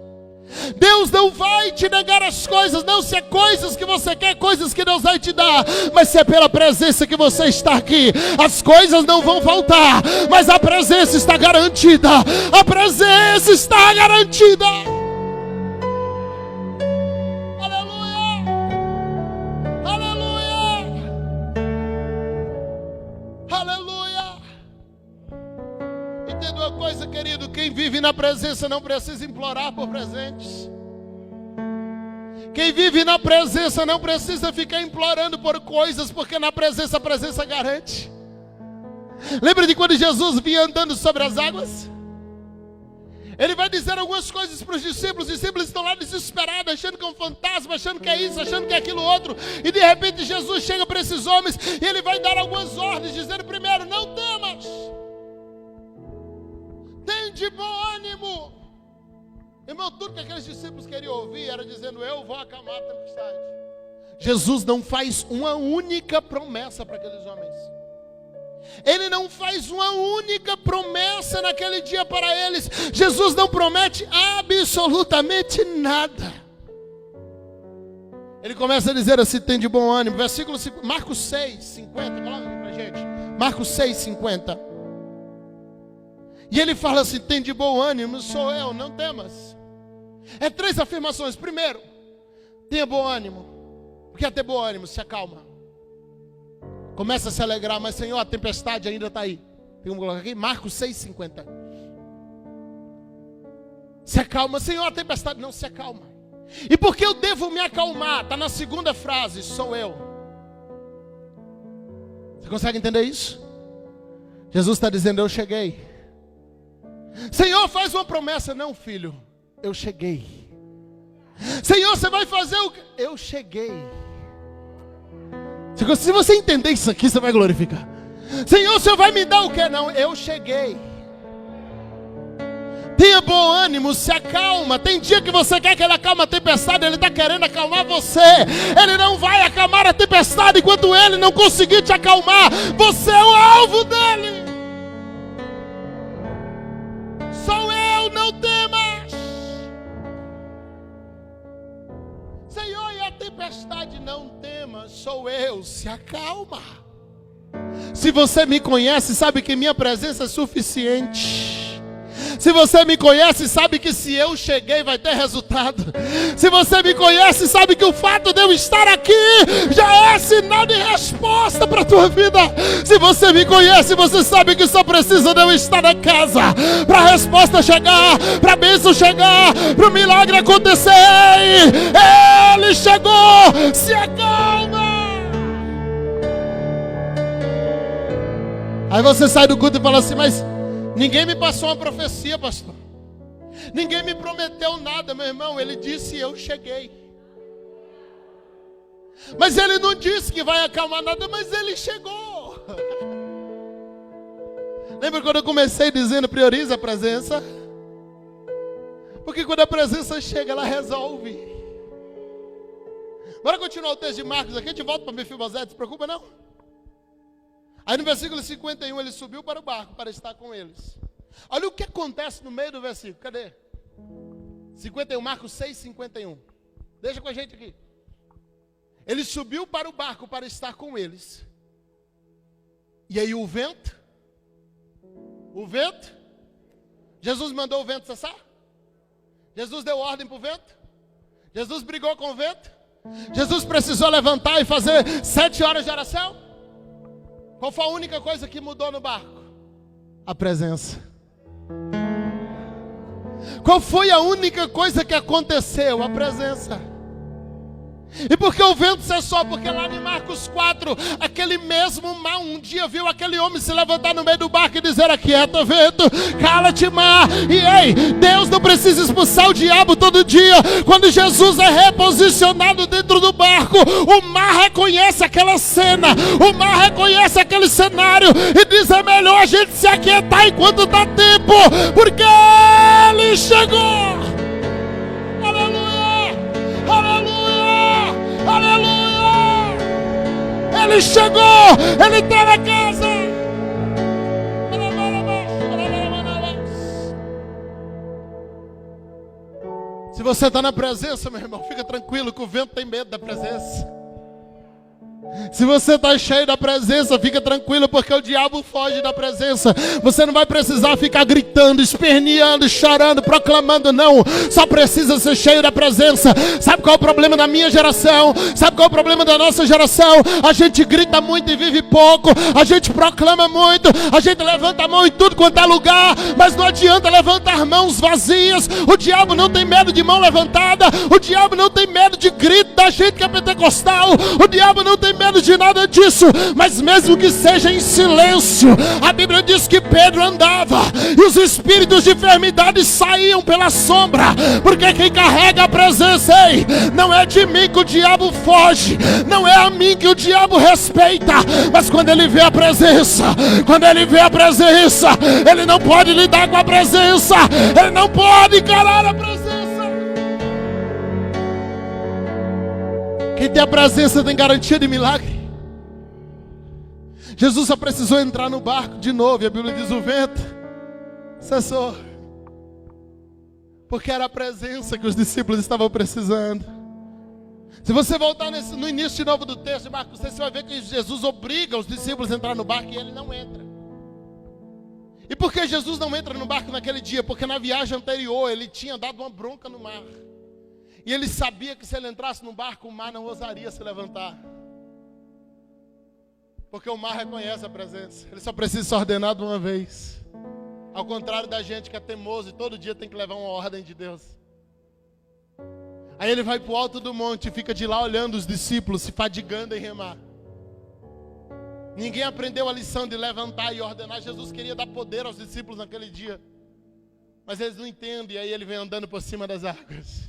Deus não vai te negar as coisas, não. Se é coisas que você quer, coisas que Deus vai te dar, mas se é pela presença que você está aqui, as coisas não vão faltar, mas a presença está garantida. A presença está garantida. Querido, quem vive na presença não precisa implorar por presentes. Quem vive na presença não precisa ficar implorando por coisas, porque na presença a presença garante. Lembra de quando Jesus vinha andando sobre as águas? Ele vai dizer algumas coisas para os discípulos estão lá desesperados, achando que é um fantasma, achando que é isso, achando que é aquilo outro, e de repente Jesus chega para esses homens, e ele vai dar algumas ordens, dizendo primeiro: não temas, tem de bom ânimo. Irmão, tudo que aqueles discípulos queriam ouvir era dizendo: eu vou acalmar a tempestade. Jesus não faz uma única promessa para aqueles homens. Ele não faz uma única promessa naquele dia para eles. Jesus não promete absolutamente nada. Ele começa a dizer assim: tem de bom ânimo. Versículo 5, Marcos 6, 50. Coloca aqui pra gente. Marcos 6, 50. E ele fala assim: tem de bom ânimo, sou eu, não temas. É três afirmações. Primeiro, tenha bom ânimo. Porque é ter bom ânimo, se acalma. Começa a se alegrar, mas Senhor, a tempestade ainda está aí. Tem como colocar aqui? Marcos 6,50. Se acalma, Senhor, a tempestade. Não, se acalma. E por que eu devo me acalmar? Está na segunda frase: sou eu. Você consegue entender isso? Jesus está dizendo: eu cheguei. Senhor, faz uma promessa. Não, filho, eu cheguei. Senhor, você vai fazer o que? Eu cheguei. Se você entender isso aqui, você vai glorificar. Senhor, o Senhor vai me dar o que? Não, eu cheguei. Tenha bom ânimo, se acalma. Tem dia que você quer que ele acalme a tempestade, ele está querendo acalmar você. Ele não vai acalmar a tempestade enquanto ele não conseguir te acalmar. Você é o alvo dele. Sou eu, não temas. Senhor, e a tempestade? Não temas, sou eu, se acalma. Se você me conhece, sabe que minha presença é suficiente. Se você me conhece, sabe que se eu cheguei vai ter resultado. Se você me conhece, sabe que o fato de eu estar aqui já é sinal de resposta para a tua vida. Se você me conhece, você sabe que só precisa de eu estar na casa para a resposta chegar, para a bênção chegar, para o milagre acontecer. Ele chegou, se acalma. Aí você sai do culto e fala assim: mas ninguém me passou uma profecia, pastor. Ninguém me prometeu nada, meu irmão. Ele disse: eu cheguei. Mas ele não disse que vai acalmar nada, mas ele chegou. Lembra quando eu comecei dizendo: prioriza a presença? Porque quando a presença chega, ela resolve. Bora continuar o texto de Marcos aqui. A gente volta para Mefibosete, não se preocupa não. Aí no versículo 51, ele subiu para o barco para estar com eles. Olha o que acontece no meio do versículo. Cadê? 51, Marcos 6, 51. Deixa com a gente aqui. Ele subiu para o barco para estar com eles. E aí o vento, Jesus mandou o vento cessar? Jesus deu ordem para o vento? Jesus brigou com o vento? Jesus precisou levantar e fazer 7 horas de oração? Qual foi a única coisa que mudou no barco? A presença. Qual foi a única coisa que aconteceu? A presença. E por que o vento cessou? Porque lá em Marcos 4, aquele mesmo mar um dia viu aquele homem se levantar no meio do barco e dizer: aquieta vento, cala-te mar. E ei, Deus não precisa expulsar o diabo todo dia. Quando Jesus é reposicionado dentro do barco, o mar reconhece aquela cena, o mar reconhece aquele cenário e diz: é melhor a gente se aquietar enquanto dá tempo, porque Ele chegou. Aleluia! Ele chegou! Ele está na casa! Se você está na presença, meu irmão, fica tranquilo que o vento tem medo da presença. Se você está cheio da presença, fica tranquilo, porque o diabo foge da presença. Você não vai precisar ficar gritando, esperneando, chorando, proclamando, não. Só precisa ser cheio da presença. Sabe qual é o problema da minha geração? Sabe qual é o problema da nossa geração? A gente grita muito e vive pouco. A gente proclama muito. A gente levanta a mão em tudo quanto é lugar, mas não adianta levantar mãos vazias. O diabo não tem medo de mão levantada. O diabo não tem medo de grito da gente que é pentecostal. O diabo não tem medo de nada disso, mas mesmo que seja em silêncio, a Bíblia diz que Pedro andava e os espíritos de enfermidade saíam pela sombra, porque quem carrega a presença, ei, não é de mim que o diabo foge, não é a mim que o diabo respeita, mas quando ele vê a presença, ele não pode lidar com a presença, ele não pode encarar a presença. Quem tem a presença tem garantia de milagre. Jesus só precisou entrar no barco de novo, e a Bíblia diz: o vento cessou, porque era a presença que os discípulos estavam precisando. Se você voltar no início de novo do texto de Marcos, você vai ver que Jesus obriga os discípulos a entrar no barco e ele não entra. E por que Jesus não entra no barco naquele dia? Porque na viagem anterior ele tinha dado uma bronca no mar. E ele sabia que se ele entrasse no barco, o mar não ousaria se levantar. Porque o mar reconhece a presença. Ele só precisa ser ordenado uma vez. Ao contrário da gente que é teimoso e todo dia tem que levar uma ordem de Deus. Aí ele vai para o alto do monte e fica de lá olhando os discípulos se fadigando em remar. Ninguém aprendeu a lição de levantar e ordenar. Jesus queria dar poder aos discípulos naquele dia. Mas eles não entendem, e aí ele vem andando por cima das águas.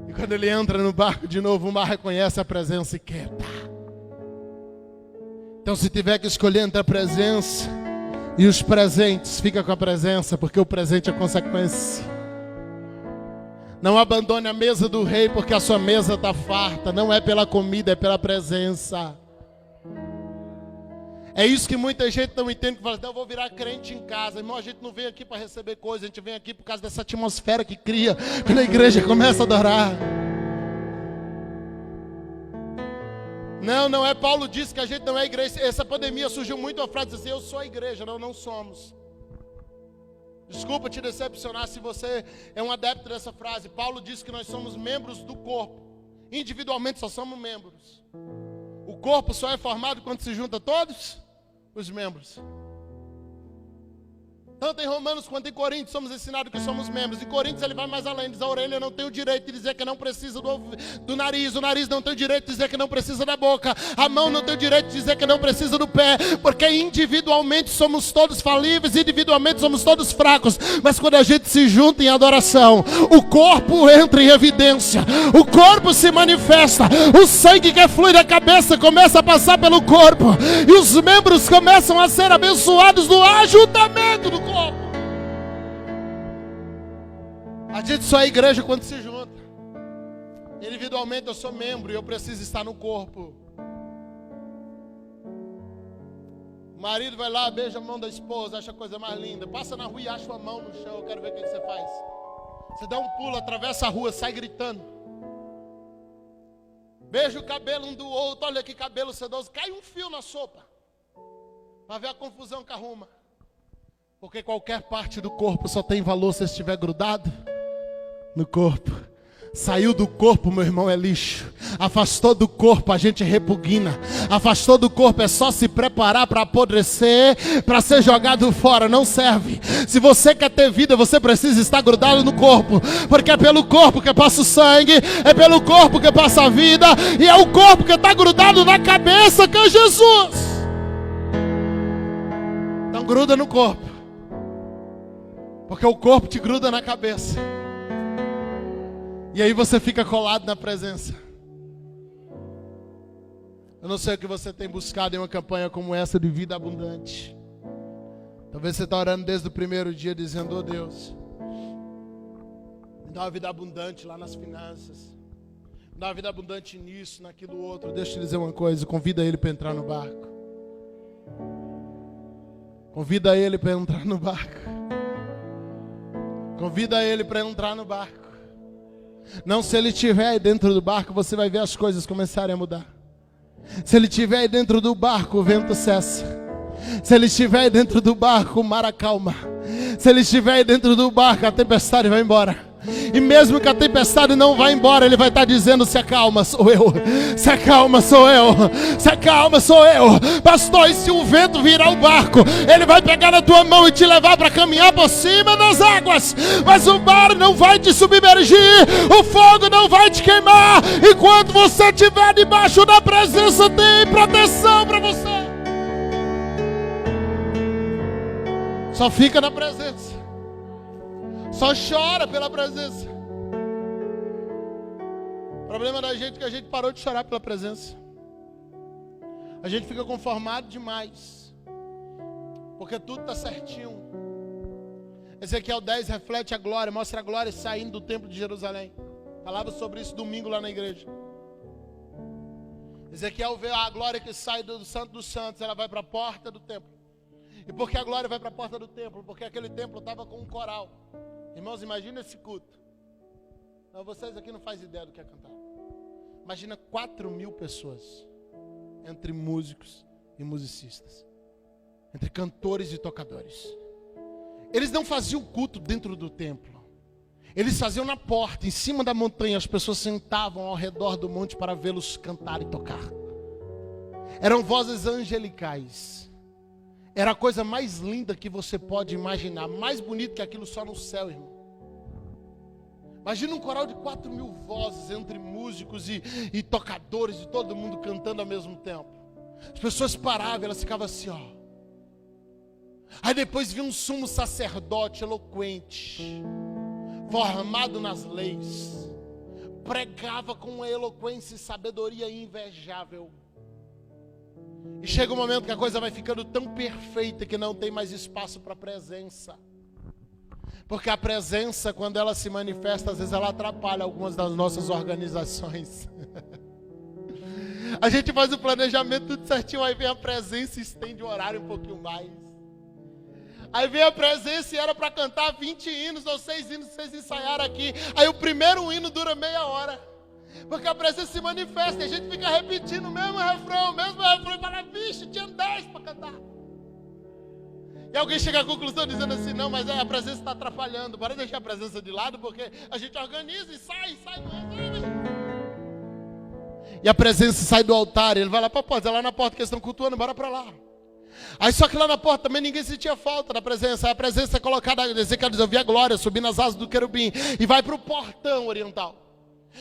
E quando ele entra no barco de novo, o mar reconhece a presença e quieta. Então, se tiver que escolher entre a presença e os presentes, fica com a presença, porque o presente é consequência. Não abandone a mesa do rei, porque a sua mesa está farta. Não é pela comida, é pela presença. É isso que muita gente não entende, que fala assim: eu vou virar crente em casa. Irmão, a gente não vem aqui para receber coisa, a gente vem aqui por causa dessa atmosfera que cria quando a igreja começa a adorar. Não é. Paulo disse que a gente não é igreja. Essa pandemia surgiu muito a frase assim: eu sou a igreja. Não somos. Desculpa te decepcionar se você é um adepto dessa frase. Paulo disse que nós somos membros do corpo. Individualmente só somos membros. O corpo só é formado quando se junta todos os membros. Tanto em Romanos quanto em Coríntios somos ensinados que somos membros. Em Coríntios ele vai mais além, diz: a orelha não tem o direito de dizer que não precisa do nariz. O nariz não tem o direito de dizer que não precisa da boca. A mão não tem o direito de dizer que não precisa do pé. Porque individualmente somos todos falíveis, individualmente somos todos fracos. Mas quando a gente se junta em adoração, o corpo entra em evidência. O corpo se manifesta. O sangue que flui da cabeça começa a passar pelo corpo. E os membros começam a ser abençoados no ajuntamento do corpo. A gente só é igreja quando se junta. Individualmente eu sou membro e eu preciso estar no corpo. O marido vai lá, beija a mão da esposa, acha a coisa mais linda. Passa na rua e acha uma mão no chão, eu quero ver o que você faz. Você dá um pulo, atravessa a rua, sai gritando. beija o cabelo um do outro, olha que cabelo sedoso, cai um fio na sopa, para ver a confusão que arruma. Porque qualquer parte do corpo só tem valor se estiver grudado no corpo. Saiu do corpo, meu irmão, é lixo. Afastou do corpo, a gente repugna. Afastou do corpo, é só se preparar para apodrecer, para ser jogado fora, não serve. Se você quer ter vida, você precisa estar grudado no corpo. Porque é pelo corpo que passa o sangue, é pelo corpo que passa a vida, e é o corpo que está grudado na cabeça, que é Jesus. Então gruda no corpo, porque o corpo te gruda na cabeça. E aí você fica colado na presença. Eu não sei o que você tem buscado em uma campanha como essa de vida abundante. Talvez você está orando desde o primeiro dia dizendo: oh Deus, me dá uma vida abundante lá nas finanças, me dá uma vida abundante nisso, naquilo outro. Deixa eu te dizer uma coisa, convida ele para entrar no barco. Convida ele para entrar no barco. Convida ele para entrar no barco. Não, se ele estiver aí dentro do barco, você vai ver as coisas começarem a mudar. Se ele estiver aí dentro do barco, o vento cessa. Se ele estiver aí dentro do barco, o mar acalma. Se ele estiver aí dentro do barco, a tempestade vai embora. E mesmo que a tempestade não vá embora, ele vai estar dizendo: se acalma, sou eu. Se acalma, sou eu. Se acalma, sou eu. Pastor, e se o vento virar o barco, ele vai pegar na tua mão e te levar para caminhar por cima das águas. Mas o mar não vai te submergir, o fogo não vai te queimar. Enquanto você estiver debaixo da presença, tem proteção para você. Só fica na presença. Só chora pela presença. O problema da gente é que a gente parou de chorar pela presença. A gente fica conformado demais, porque tudo está certinho. Ezequiel 10 reflete a glória, mostra a glória saindo do templo de Jerusalém. Falava sobre isso domingo lá na igreja. Ezequiel vê a glória que sai do Santo dos Santos, ela vai para a porta do templo. E por que a glória vai para a porta do templo? Porque aquele templo estava com um coral. Irmãos, imagina esse culto. Não, vocês aqui não fazem ideia do que é cantar. Imagina 4.000 pessoas, entre músicos e musicistas, entre cantores e tocadores. Eles não faziam culto dentro do templo. Eles faziam na porta, em cima da montanha. As pessoas sentavam ao redor do monte para vê-los cantar e tocar. Eram vozes angelicais. Era a coisa mais linda que você pode imaginar. Mais bonito que aquilo só no céu, irmão. Imagina um coral de 4.000 vozes, entre músicos e tocadores, e todo mundo cantando ao mesmo tempo. As pessoas paravam, elas ficavam assim, ó. Aí depois vinha um sumo sacerdote eloquente, formado nas leis, pregava com uma eloquência e sabedoria invejável. E chega um momento que a coisa vai ficando tão perfeita que não tem mais espaço para a presença. Porque a presença, quando ela se manifesta, às vezes ela atrapalha algumas das nossas organizações. A gente faz o planejamento tudo certinho, aí vem a presença e estende o horário um pouquinho mais. Aí vem a presença e era para cantar 20 hinos ou 6 hinos que vocês ensaiaram aqui. Aí o primeiro hino dura meia hora. Porque a presença se manifesta e a gente fica repetindo o mesmo refrão e fala, vixe, tinha 10 para cantar. E alguém chega à conclusão dizendo assim, não, mas a presença está atrapalhando, bora deixar a presença de lado, porque a gente organiza e sai. E a presença sai do altar, ele vai lá para a porta, lá na porta que eles estão cultuando, bora para lá. Aí só que lá na porta também ninguém sentia falta da presença, a presença é colocada, Ezequiel diz, eu vi a glória subir nas asas do querubim, e vai para o portão oriental.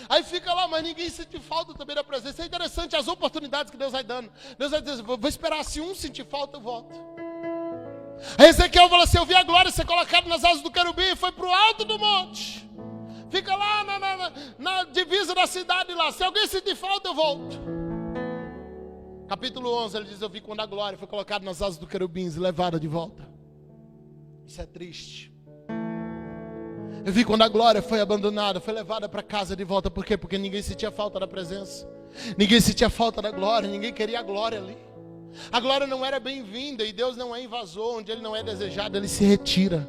Aí fica lá, mas ninguém sente falta também da presença. É interessante as oportunidades que Deus vai dando. Deus vai dizer, vou esperar, se um sentir falta, eu volto. Aí Ezequiel fala assim, eu vi a glória ser colocada nas asas do querubim e foi para o alto do monte. Fica lá na divisa da cidade lá. Se alguém sentir falta, eu volto. Capítulo 11, ele diz, eu vi quando a glória foi colocada nas asas do querubim e levada de volta. Isso é triste. Eu vi quando a glória foi abandonada, foi levada para casa de volta. Por quê? Porque ninguém sentia falta da presença. Ninguém sentia falta da glória, ninguém queria a glória ali. A glória não era bem-vinda e Deus não é invasor. Onde Ele não é desejado, Ele se retira.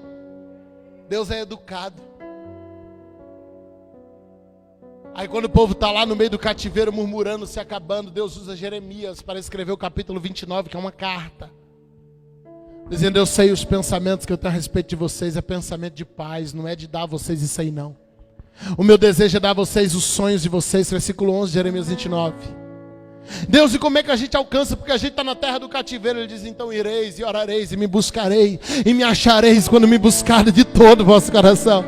Deus é educado. Aí quando o povo está lá no meio do cativeiro murmurando, se acabando, Deus usa Jeremias para escrever o capítulo 29, que é uma carta. Dizendo, eu sei os pensamentos que eu tenho a respeito de vocês, é pensamento de paz, não é de dar a vocês isso aí não. O meu desejo é dar a vocês os sonhos de vocês, versículo 11 de Jeremias 29. Deus, e como é que a gente alcança? Porque a gente está na terra do cativeiro. Ele diz, então ireis e orareis e me buscarei e me achareis quando me buscarem de todo o vosso coração.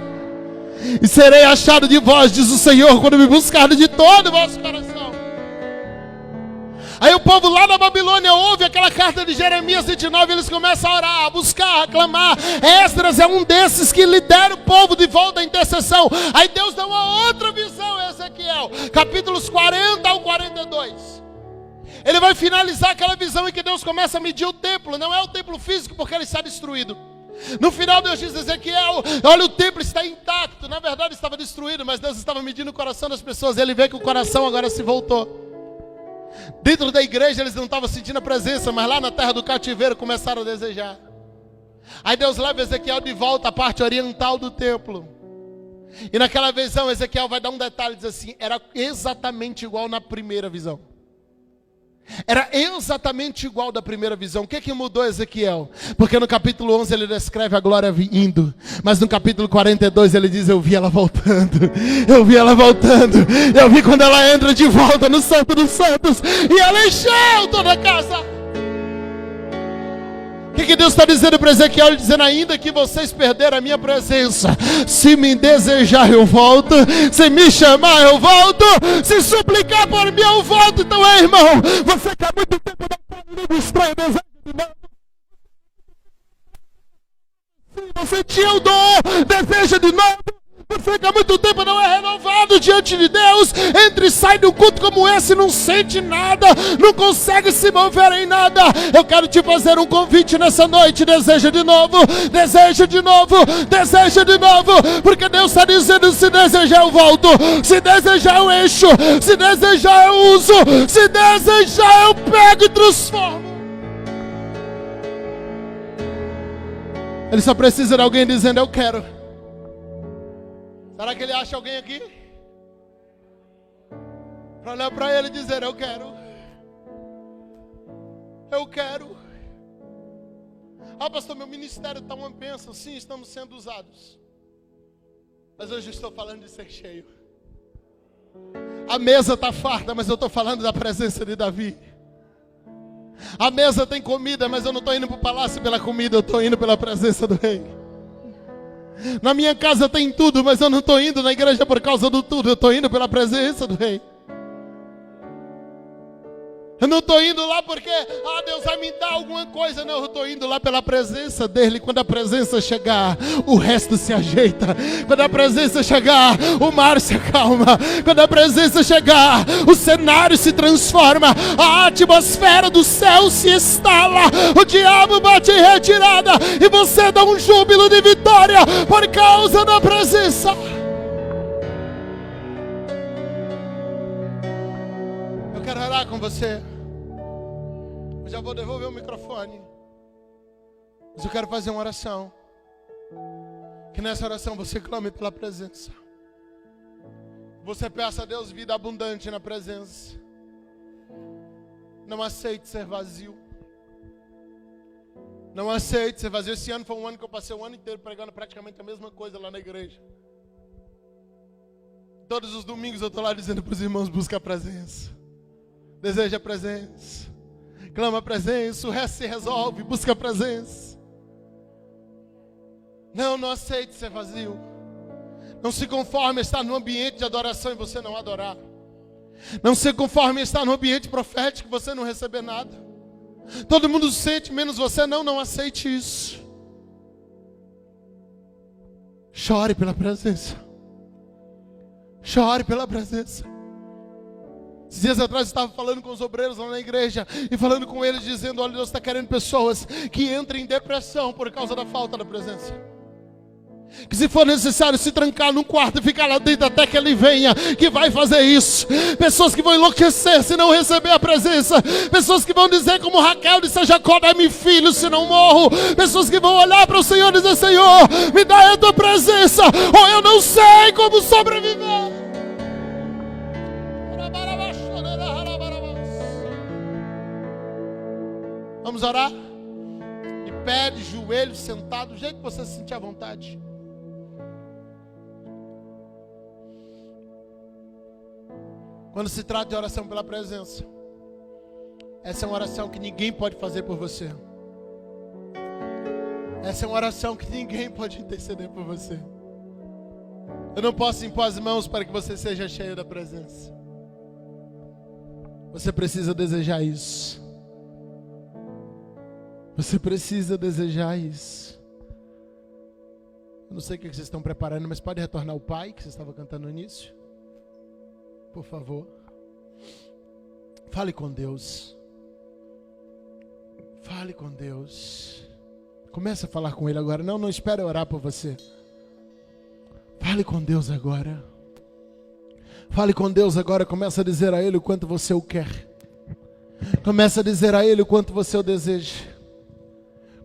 E serei achado de vós, diz o Senhor, quando me buscarem de todo o vosso coração. Aí o povo lá na Babilônia ouve aquela carta de Jeremias 29, eles começam a orar, a buscar, a clamar. Esdras é um desses que lidera o povo de volta à intercessão. Aí Deus dá uma outra visão a Ezequiel, capítulos 40 ao 42. Ele vai finalizar aquela visão em que Deus começa a medir o templo. Não é o templo físico, porque ele está destruído. No final Deus diz a Ezequiel, olha, o templo está intacto. Na verdade estava destruído, mas Deus estava medindo o coração das pessoas. Ele vê que o coração agora se voltou. Dentro da igreja eles não estavam sentindo a presença, mas lá na terra do cativeiro começaram a desejar. Aí Deus leva Ezequiel de volta à parte oriental do templo. E naquela visão Ezequiel vai dar um detalhe, diz assim, era exatamente igual na primeira visão. Era exatamente igual da primeira visão. O que mudou Ezequiel? Porque no capítulo 11 ele descreve a glória indo, mas no capítulo 42 ele diz, eu vi ela voltando. Eu vi ela voltando. Eu vi quando ela entra de volta no Santo dos Santos, e ela encheu toda a casa. O que Deus está dizendo para Ezequiel? Ele dizendo, ainda que vocês perderam a minha presença, se me desejar eu volto, se me chamar eu volto, se suplicar por mim eu volto. Então irmão, você que há muito tempo não pode estranho, deseja de novo. Você tinha o dom, deseja de novo. Você que há muito tempo não é renovado diante de Deus, entra e sai de um culto como esse, não sente nada, não consegue se mover em nada. Eu quero te fazer um convite nessa noite. Deseja de novo, deseja de novo, deseja de novo, porque Deus está dizendo, se desejar eu volto, se desejar eu encho, se desejar eu uso, se desejar eu pego e transformo. Ele só precisa de alguém dizendo, eu quero. Será que ele acha alguém aqui? Para olhar para ele e dizer, eu quero. Eu quero. Ah, pastor, meu ministério está uma bênção. Sim, estamos sendo usados. Mas hoje eu estou falando de ser cheio. A mesa está farta, mas eu estou falando da presença de Davi. A mesa tem comida, mas eu não estou indo para o palácio pela comida, eu estou indo pela presença do rei. Na minha casa tem tudo, mas eu não estou indo na igreja por causa do tudo, eu estou indo pela presença do rei. Eu não estou indo lá porque, Deus vai me dar alguma coisa. Não, eu estou indo lá pela presença dele. Quando a presença chegar, o resto se ajeita. Quando a presença chegar, o mar se acalma. Quando a presença chegar, o cenário se transforma. A atmosfera do céu se instala. O diabo bate em retirada. E você dá um júbilo de vitória por causa da presença. Eu quero orar com você. Eu já vou devolver o microfone. Mas eu quero fazer uma oração. Que nessa oração você clame pela presença. Você peça a Deus vida abundante na presença. Não aceite ser vazio. Não aceite ser vazio. Esse ano foi um ano que eu passei o ano inteiro pregando praticamente a mesma coisa lá na igreja. Todos os domingos eu estou lá dizendo para os irmãos, busca a presença. Deseja a presença. Clama a presença, o resto se resolve, busca a presença. Não aceite ser vazio. Não se conforme a estar no ambiente de adoração e você não adorar. Não se conforme a estar no ambiente profético e você não receber nada. Todo mundo sente, menos você. Não aceite isso. Chore pela presença. Chore pela presença. Esses dias atrás eu estava falando com os obreiros lá na igreja e falando com eles, dizendo, olha, Deus está querendo pessoas que entrem em depressão por causa da falta da presença. Que se for necessário se trancar num quarto e ficar lá dentro até que Ele venha, que vai fazer isso. Pessoas que vão enlouquecer se não receber a presença. Pessoas que vão dizer como Raquel disse a Jacó, dá-me filho se não morro. Pessoas que vão olhar para o Senhor e dizer, Senhor, me dá a tua presença, ou eu não sei como sobreviver. Vamos orar? De pé, de joelho, sentado, do jeito que você se sentir à vontade. Quando se trata de oração pela presença, essa é uma oração que ninguém pode fazer por você. Essa é uma oração que ninguém pode interceder por você. Eu não posso impor as mãos para que você seja cheio da presença. Você precisa desejar isso. Você precisa desejar isso. Eu não sei o que vocês estão preparando, mas pode retornar o Pai, que você estava cantando no início. Por favor. Fale com Deus. Fale com Deus. Comece a falar com Ele agora. Não espere eu orar por você. Fale com Deus agora. Fale com Deus agora. Comece a dizer a Ele o quanto você o quer. Comece a dizer a Ele o quanto você o deseja.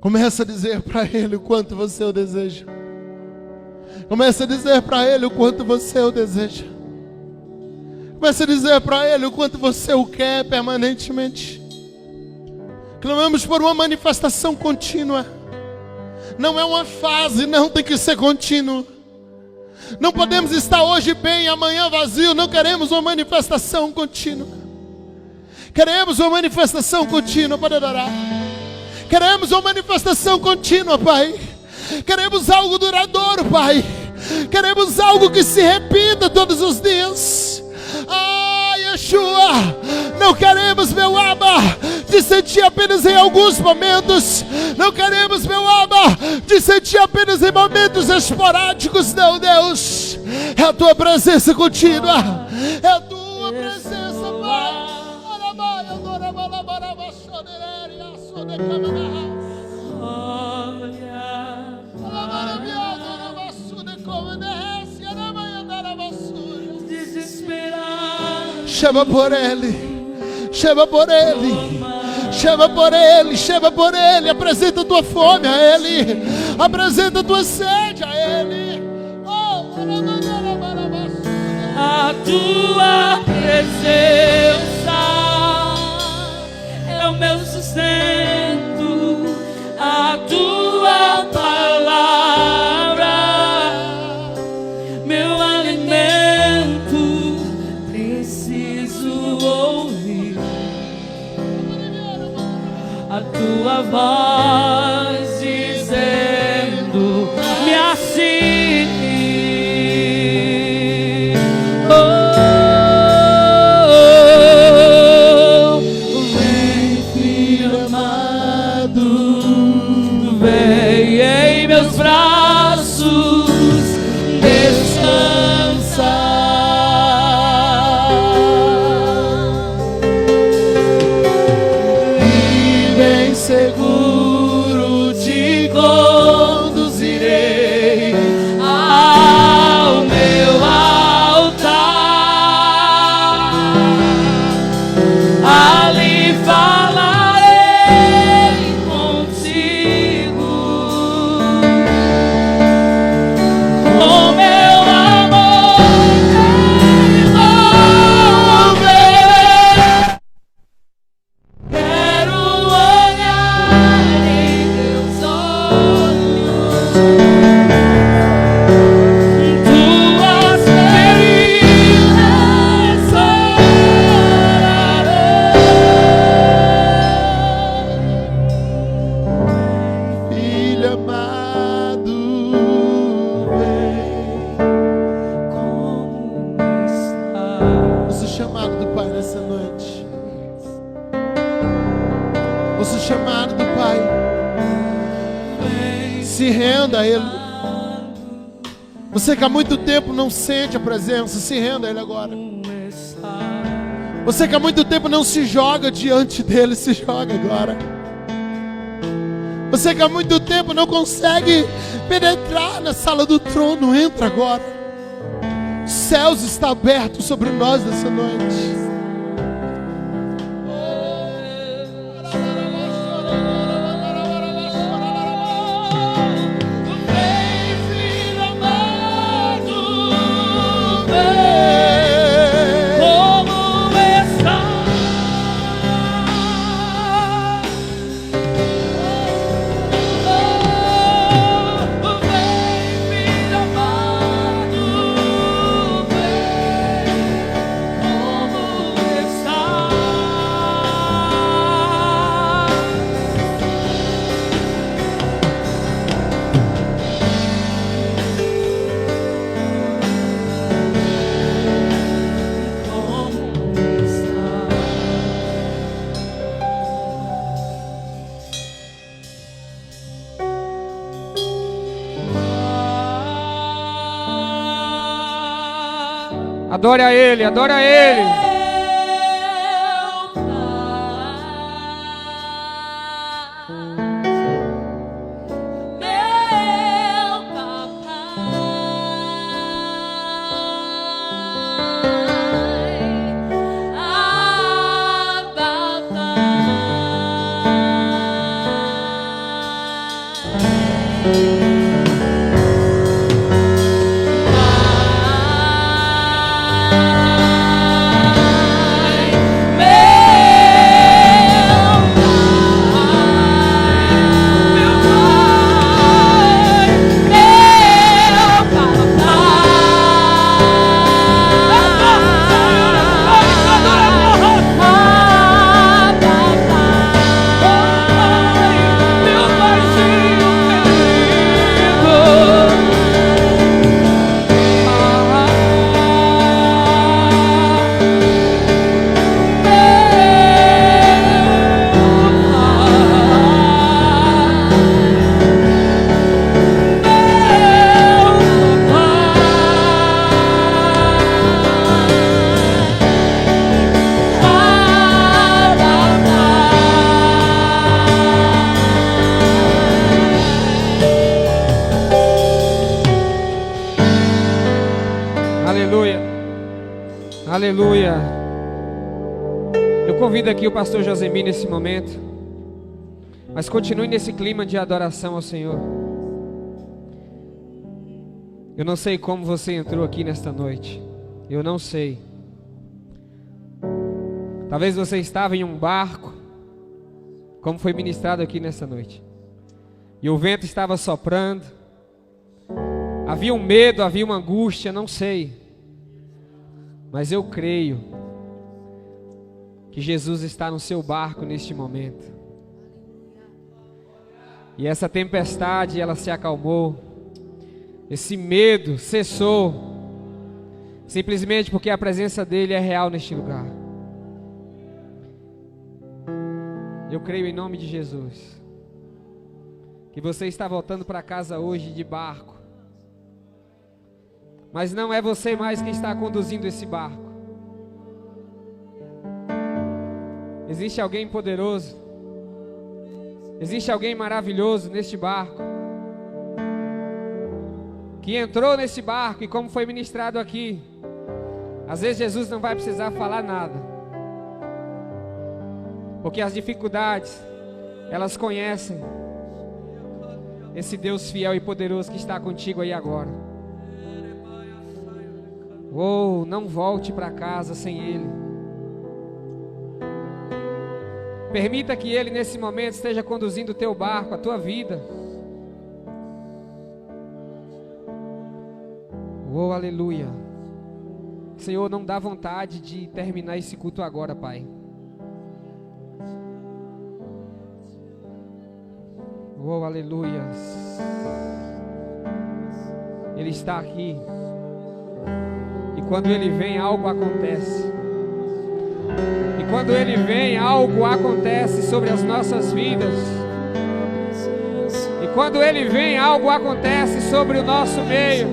Comece a dizer para Ele o quanto você o deseja. Comece a dizer para Ele o quanto você o deseja. Comece a dizer para Ele o quanto você o quer permanentemente. Clamamos por uma manifestação contínua. Não é uma fase, não, tem que ser contínuo. Não podemos estar hoje bem e amanhã vazio. Não queremos uma manifestação contínua. Queremos uma manifestação contínua para adorar. Queremos uma manifestação contínua, Pai. Queremos algo duradouro, Pai. Queremos algo que se repita todos os dias. Yeshua, não queremos, meu Abba, te sentir apenas em alguns momentos. Não queremos, meu Abba, te sentir apenas em momentos esporádicos. Não, Deus, é a tua presença contínua. É a tua presença, Pai. Chama por Ele, chama por Ele, chama por Ele, chama por Ele. Apresenta a tua fome a Ele, apresenta a tua sede a Ele. A tua presença é o meu sustento, a tua palavra, meu alimento. Preciso ouvir a tua voz dizendo: me assine. Vem, filho amado, vem em meus braços, descansa. Seguro te conduzirei ao meu altar, ali falarei contigo, com meu amor envolver. Quero chamado do Pai. Se renda a Ele. Você que há muito tempo não sente a presença, se renda a Ele agora. Você que há muito tempo não se joga diante dEle, se joga agora. Você que há muito tempo não consegue penetrar na sala do trono, entra agora. Os céus estão abertos sobre nós nessa noite. Adore a Ele, adore a Ele. Aleluia. Eu convido aqui o pastor Josemir nesse momento, mas continue nesse clima de adoração ao Senhor. Eu não sei como você entrou aqui nesta noite. Eu não sei. Talvez você estava em um barco, como foi ministrado aqui nesta noite, e o vento estava soprando. Havia um medo, havia uma angústia, não sei. Mas eu creio que Jesus está no seu barco neste momento. E essa tempestade, ela se acalmou. Esse medo cessou. Simplesmente porque a presença dele é real neste lugar. Eu creio em nome de Jesus que você está voltando para casa hoje de barco. Mas não é você mais quem está conduzindo esse barco. Existe alguém poderoso. Existe alguém maravilhoso neste barco, que entrou nesse barco e, como foi ministrado aqui, às vezes Jesus não vai precisar falar nada, porque as dificuldades, elas conhecem esse Deus fiel e poderoso que está contigo aí agora. Oh, não volte para casa sem Ele. Permita que Ele nesse momento esteja conduzindo o teu barco, a tua vida. Oh, aleluia. Senhor, não dá vontade de terminar esse culto agora, Pai. Oh, aleluia. Ele está aqui. E quando Ele vem, algo acontece. E quando Ele vem, algo acontece sobre as nossas vidas. E quando Ele vem, algo acontece sobre o nosso meio.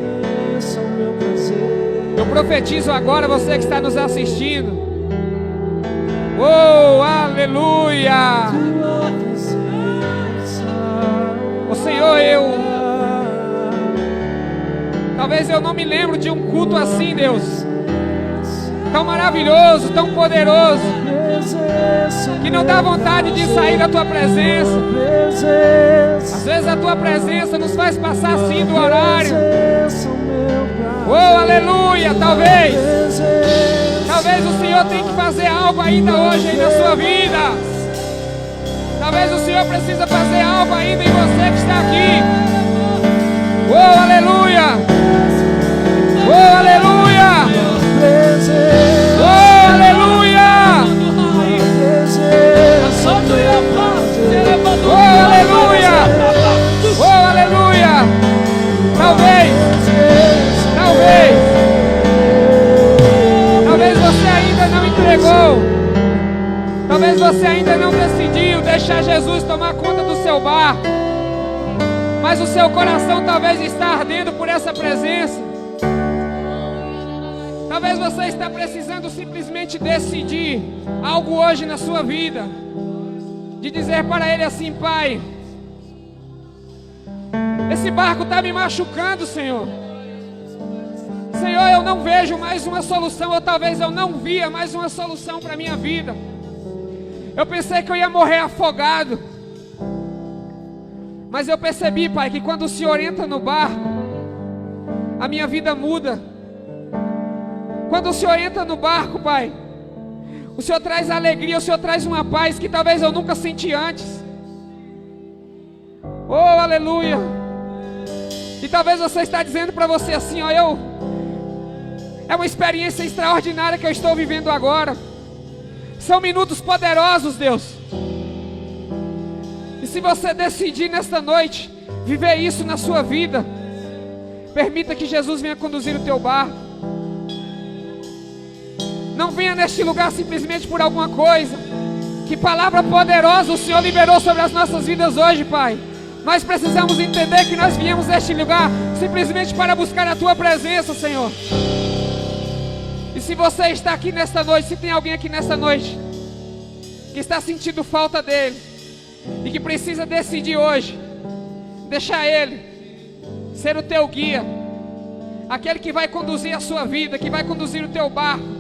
Eu profetizo agora, você que está nos assistindo. Oh, aleluia. O Senhor, talvez eu não me lembro de um culto assim, Deus, tão maravilhoso, tão poderoso, que não dá vontade de sair da Tua presença. Às vezes a Tua presença nos faz passar assim do horário. Oh, aleluia. Talvez o Senhor tenha que fazer algo ainda hoje aí na sua vida. Talvez o Senhor precisa fazer algo ainda em você que está aqui. Oh, aleluia. Oh, aleluia. Oh, aleluia. Oh, aleluia. Oh, aleluia. Talvez você ainda não entregou. Talvez você ainda não decidiu deixar Jesus tomar conta do seu barco. Mas o seu coração talvez está ardendo por essa presença. Talvez você está precisando simplesmente decidir algo hoje na sua vida. De dizer para Ele assim: Pai, esse barco está me machucando, Senhor. Senhor, eu não vejo mais uma solução, ou talvez eu não via mais uma solução para a minha vida. Eu pensei que eu ia morrer afogado. Mas eu percebi, Pai, que quando o Senhor entra no barco, a minha vida muda. Quando o Senhor entra no barco, Pai, o Senhor traz alegria, o Senhor traz uma paz que talvez eu nunca senti antes. Oh, aleluia. E talvez você está dizendo para você assim: ó, é uma experiência extraordinária que eu estou vivendo agora. São minutos poderosos, Deus. E se você decidir nesta noite viver isso na sua vida, permita que Jesus venha conduzir o teu barco. Não venha neste lugar simplesmente por alguma coisa. Que palavra poderosa o Senhor liberou sobre as nossas vidas hoje, Pai. Nós precisamos entender que nós viemos neste lugar simplesmente para buscar a Tua presença, Senhor. E se você está aqui nesta noite, se tem alguém aqui nesta noite que está sentindo falta dEle e que precisa decidir hoje, deixar Ele ser o teu guia, aquele que vai conduzir a sua vida, que vai conduzir o teu barco.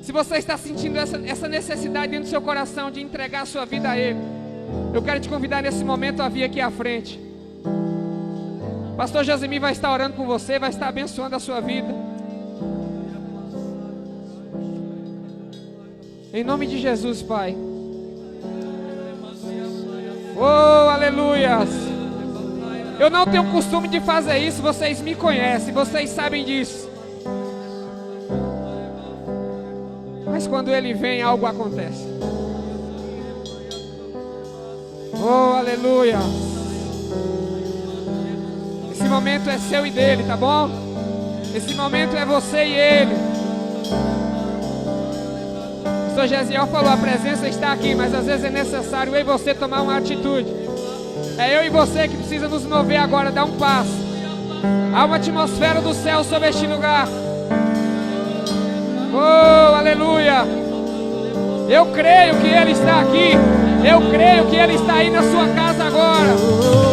Se você está sentindo essa necessidade dentro do seu coração de entregar a sua vida a Ele, eu quero te convidar nesse momento a vir aqui à frente. Pastor Josemir vai estar orando por você, vai estar abençoando a sua vida. Em nome de Jesus, Pai. Oh, aleluias. Eu não tenho costume de fazer isso, vocês me conhecem, vocês sabem disso. Mas quando Ele vem, algo acontece. Oh, aleluia. Esse momento é seu e dele, tá bom? Esse momento é você e Ele. O Sr. Gesiel falou: a presença está aqui, mas às vezes é necessário eu e você tomar uma atitude. É eu e você que precisa nos mover agora, dar um passo. Há uma atmosfera do céu sobre este lugar. Oh, aleluia. Eu creio que Ele está aqui. Eu creio que Ele está aí na sua casa agora.